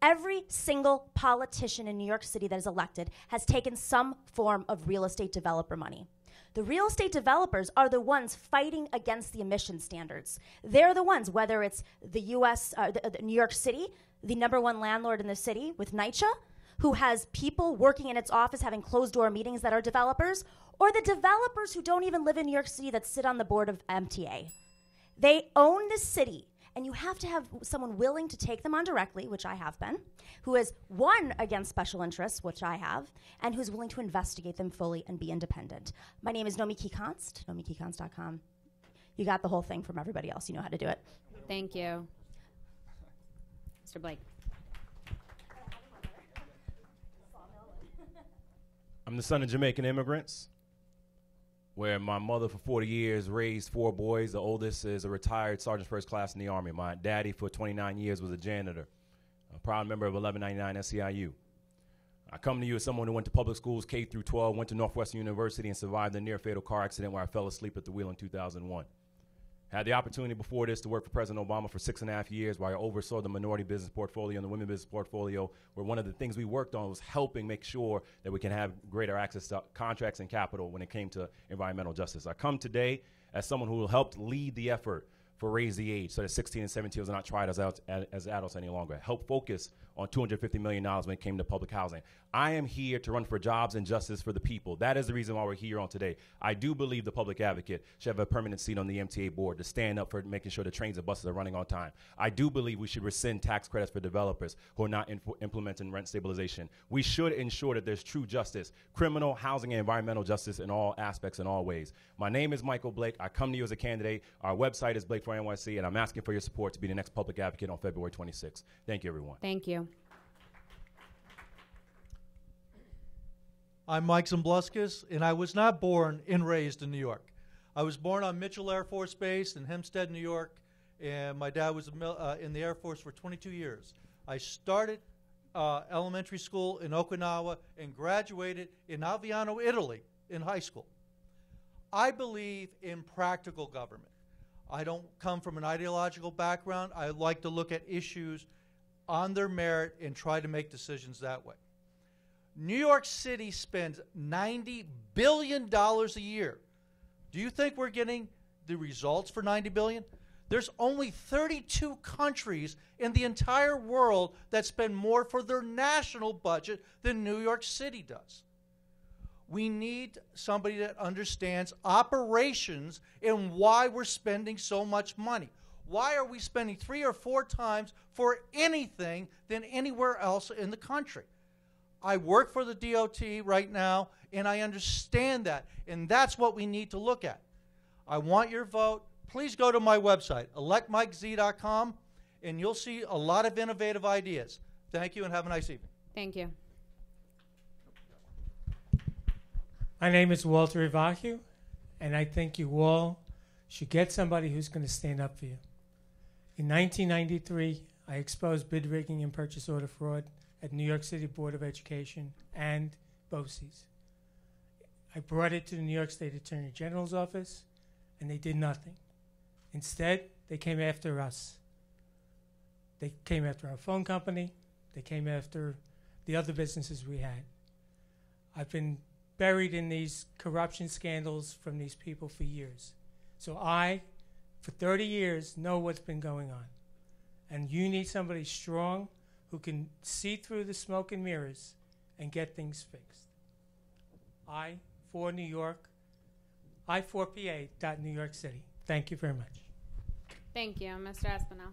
Every single politician in New York City that is elected has taken some form of real estate developer money. The real estate developers are the ones fighting against the emission standards. They're the ones, whether it's the U.S., the New York City, the #1 landlord in the city with NYCHA, who has people working in its office having closed-door meetings that are developers, or the developers who don't even live in New York City that sit on the board of MTA. They own the city. And you have to have someone willing to take them on directly, which I have been, who has won against special interests, which I have, and who's willing to investigate them fully and be independent. My name is Nomi Key-Const, nomikeyconst.com. You got the whole thing from everybody else. You know how to do it. Thank you. Mr. Blake. I'm the son of Jamaican immigrants, where my mother for 40 years raised 4 boys. The oldest is a retired sergeant first class in the Army. My daddy for 29 years was a janitor, a proud member of 1199 SEIU. I come to you as someone who went to public schools K through 12, went to Northwestern University, and survived a near-fatal car accident where I fell asleep at the wheel in 2001. Had the opportunity before this to work for President Obama for 6.5 years, where I oversaw the minority business portfolio and the women business portfolio, where one of the things we worked on was helping make sure that we can have greater access to contracts and capital when it came to environmental justice. I come today as someone who helped lead the effort for Raise the Age, so that 16 and 17-year-olds are not tried as adults any longer. Help focus on $250 million when it came to public housing. I am here to run for jobs and justice for the people. That is the reason why we're here on today. I do believe the public advocate should have a permanent seat on the MTA board to stand up for making sure the trains and buses are running on time. I do believe we should rescind tax credits for developers who are not implementing rent stabilization. We should ensure that there's true justice, criminal, housing, and environmental justice in all aspects, in all ways. My name is Michael Blake. I come to you as a candidate. Our website is Blake for NYC, and I'm asking for your support to be the next public advocate on February 26th. Thank you, everyone. Thank you. I'm Mike Zambluskas, and I was not born and raised in New York. I was born on Mitchell Air Force Base in Hempstead, New York, and my dad was in the Air Force for 22 years. I started elementary school in Okinawa and graduated in Aviano, Italy, in high school. I believe in practical government. I don't come from an ideological background. I like to look at issues on their merit and try to make decisions that way. New York City spends $90 billion a year. Do you think we're getting the results for $90 billion? There's only 32 countries in the entire world that spend more for their national budget than New York City does. We need somebody that understands operations and why we're spending so much money. Why are we spending 3 or 4 times for anything than anywhere else in the country? I work for the DOT right now, and I understand that, and that's what we need to look at. I want your vote. Please go to my website, electmikez.com, and you'll see a lot of innovative ideas. Thank you, and have a nice evening. Thank you. My name is Walter Ivacu, and I think you all should get somebody who's going to stand up for you. In 1993, I exposed bid rigging and purchase order fraud at New York City Board of Education and BOCES. I brought it to the New York State Attorney General's office, and they did nothing. Instead, they came after us. They came after our phone company. They came after the other businesses we had. I've been buried in these corruption scandals from these people for years. So I, for 30 years, know what's been going on. And you need somebody strong who can see through the smoke and mirrors and get things fixed. I for New York, I4PA.New City. Thank you very much. Thank you. Mr. Espinal.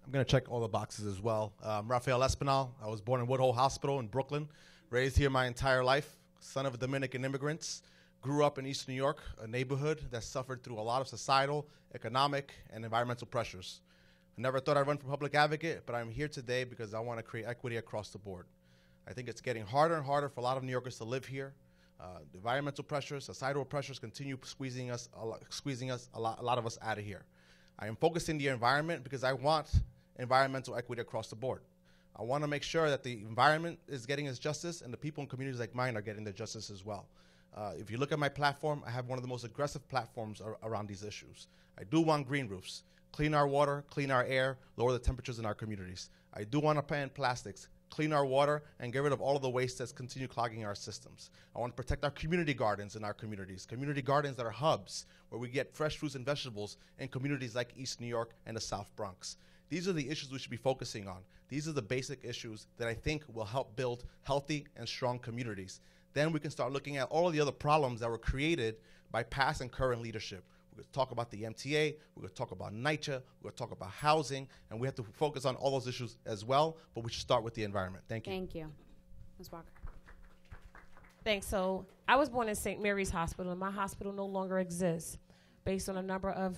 I'm going to check all the boxes as well. Raphael Aspen. I was born in Woodhull Hospital in Brooklyn, raised here my entire life, son of Dominican immigrants, grew up in East New York, a neighborhood that suffered through a lot of societal, economic, and environmental pressures. I never thought I'd run for public advocate, but I'm here today because I want to create equity across the board. I think it's getting harder and harder for a lot of New Yorkers to live here. The environmental pressures, societal pressures continue squeezing a lot of us out of here. I am focusing the environment because I want environmental equity across the board. I want to make sure that the environment is getting its justice and the people in communities like mine are getting their justice as well. If you look at my platform, I have one of the most aggressive platforms around these issues. I do want green roofs, clean our water, clean our air, lower the temperatures in our communities. I do want to ban plastics, clean our water, and get rid of all of the waste that's continue clogging our systems. I want to protect our community gardens in our communities that are hubs where we get fresh fruits and vegetables in communities like East New York and the South Bronx. These are the issues we should be focusing on. These are the basic issues that I think will help build healthy and strong communities. Then we can start looking at all of the other problems that were created by past and current leadership. We're going to talk about the MTA, we're going to talk about NYCHA, we're going to talk about housing, and we have to focus on all those issues as well, but we should start with the environment. Thank you. Thank you. Ms. Walker. Thanks. So I was born in St. Mary's Hospital, and my hospital no longer exists based on a number of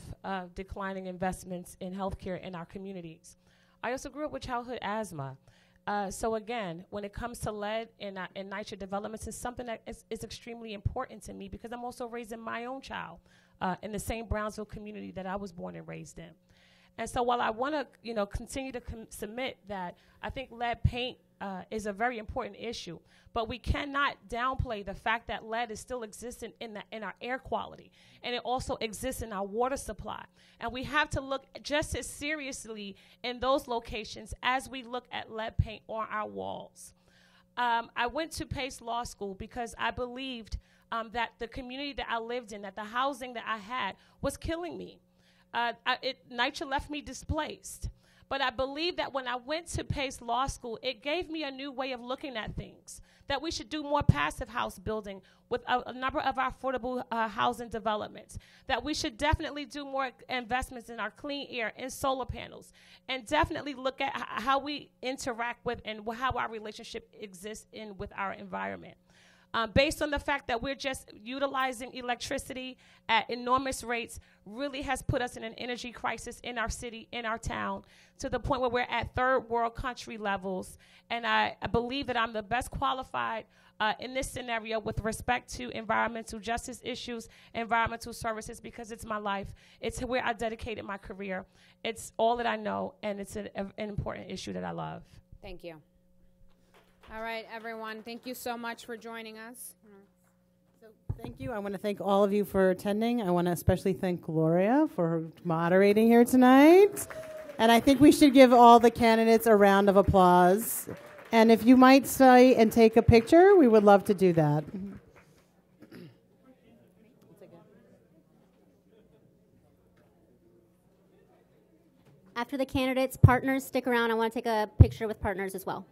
declining investments in healthcare in our communities. I also grew up with childhood asthma. So again, when it comes to lead and NYCHA developments, it's something that is extremely important to me because I'm also raising my own child in the same Brownsville community that I was born and raised in. And so while I want to, continue to submit that I think lead paint is a very important issue, but we cannot downplay the fact that lead is still existing in our air quality, and it also exists in our water supply. And we have to look just as seriously in those locations as we look at lead paint on our walls. I went to Pace Law School because I believed that the community that I lived in, that the housing that I had was killing me. NYCHA left me displaced. But I believe that when I went to Pace Law School, it gave me a new way of looking at things, that we should do more passive house building with a number of our affordable housing developments, that we should definitely do more investments in our clean air and solar panels, and definitely look at how we interact with and how our relationship exists with our environment. Based on the fact that we're just utilizing electricity at enormous rates really has put us in an energy crisis in our city, in our town, to the point where we're at third world country levels. And I believe that I'm the best qualified in this scenario with respect to environmental justice issues, environmental services, because it's my life. It's where I dedicated my career. It's all that I know, and it's an important issue that I love. Thank you. All right, everyone. Thank you so much for joining us. So Thank you. I want to thank all of you for attending. I want to especially thank Gloria for her moderating here tonight. And I think we should give all the candidates a round of applause. And if you might stay and take a picture, we would love to do that. After the candidates, partners, stick around. I want to take a picture with partners as well.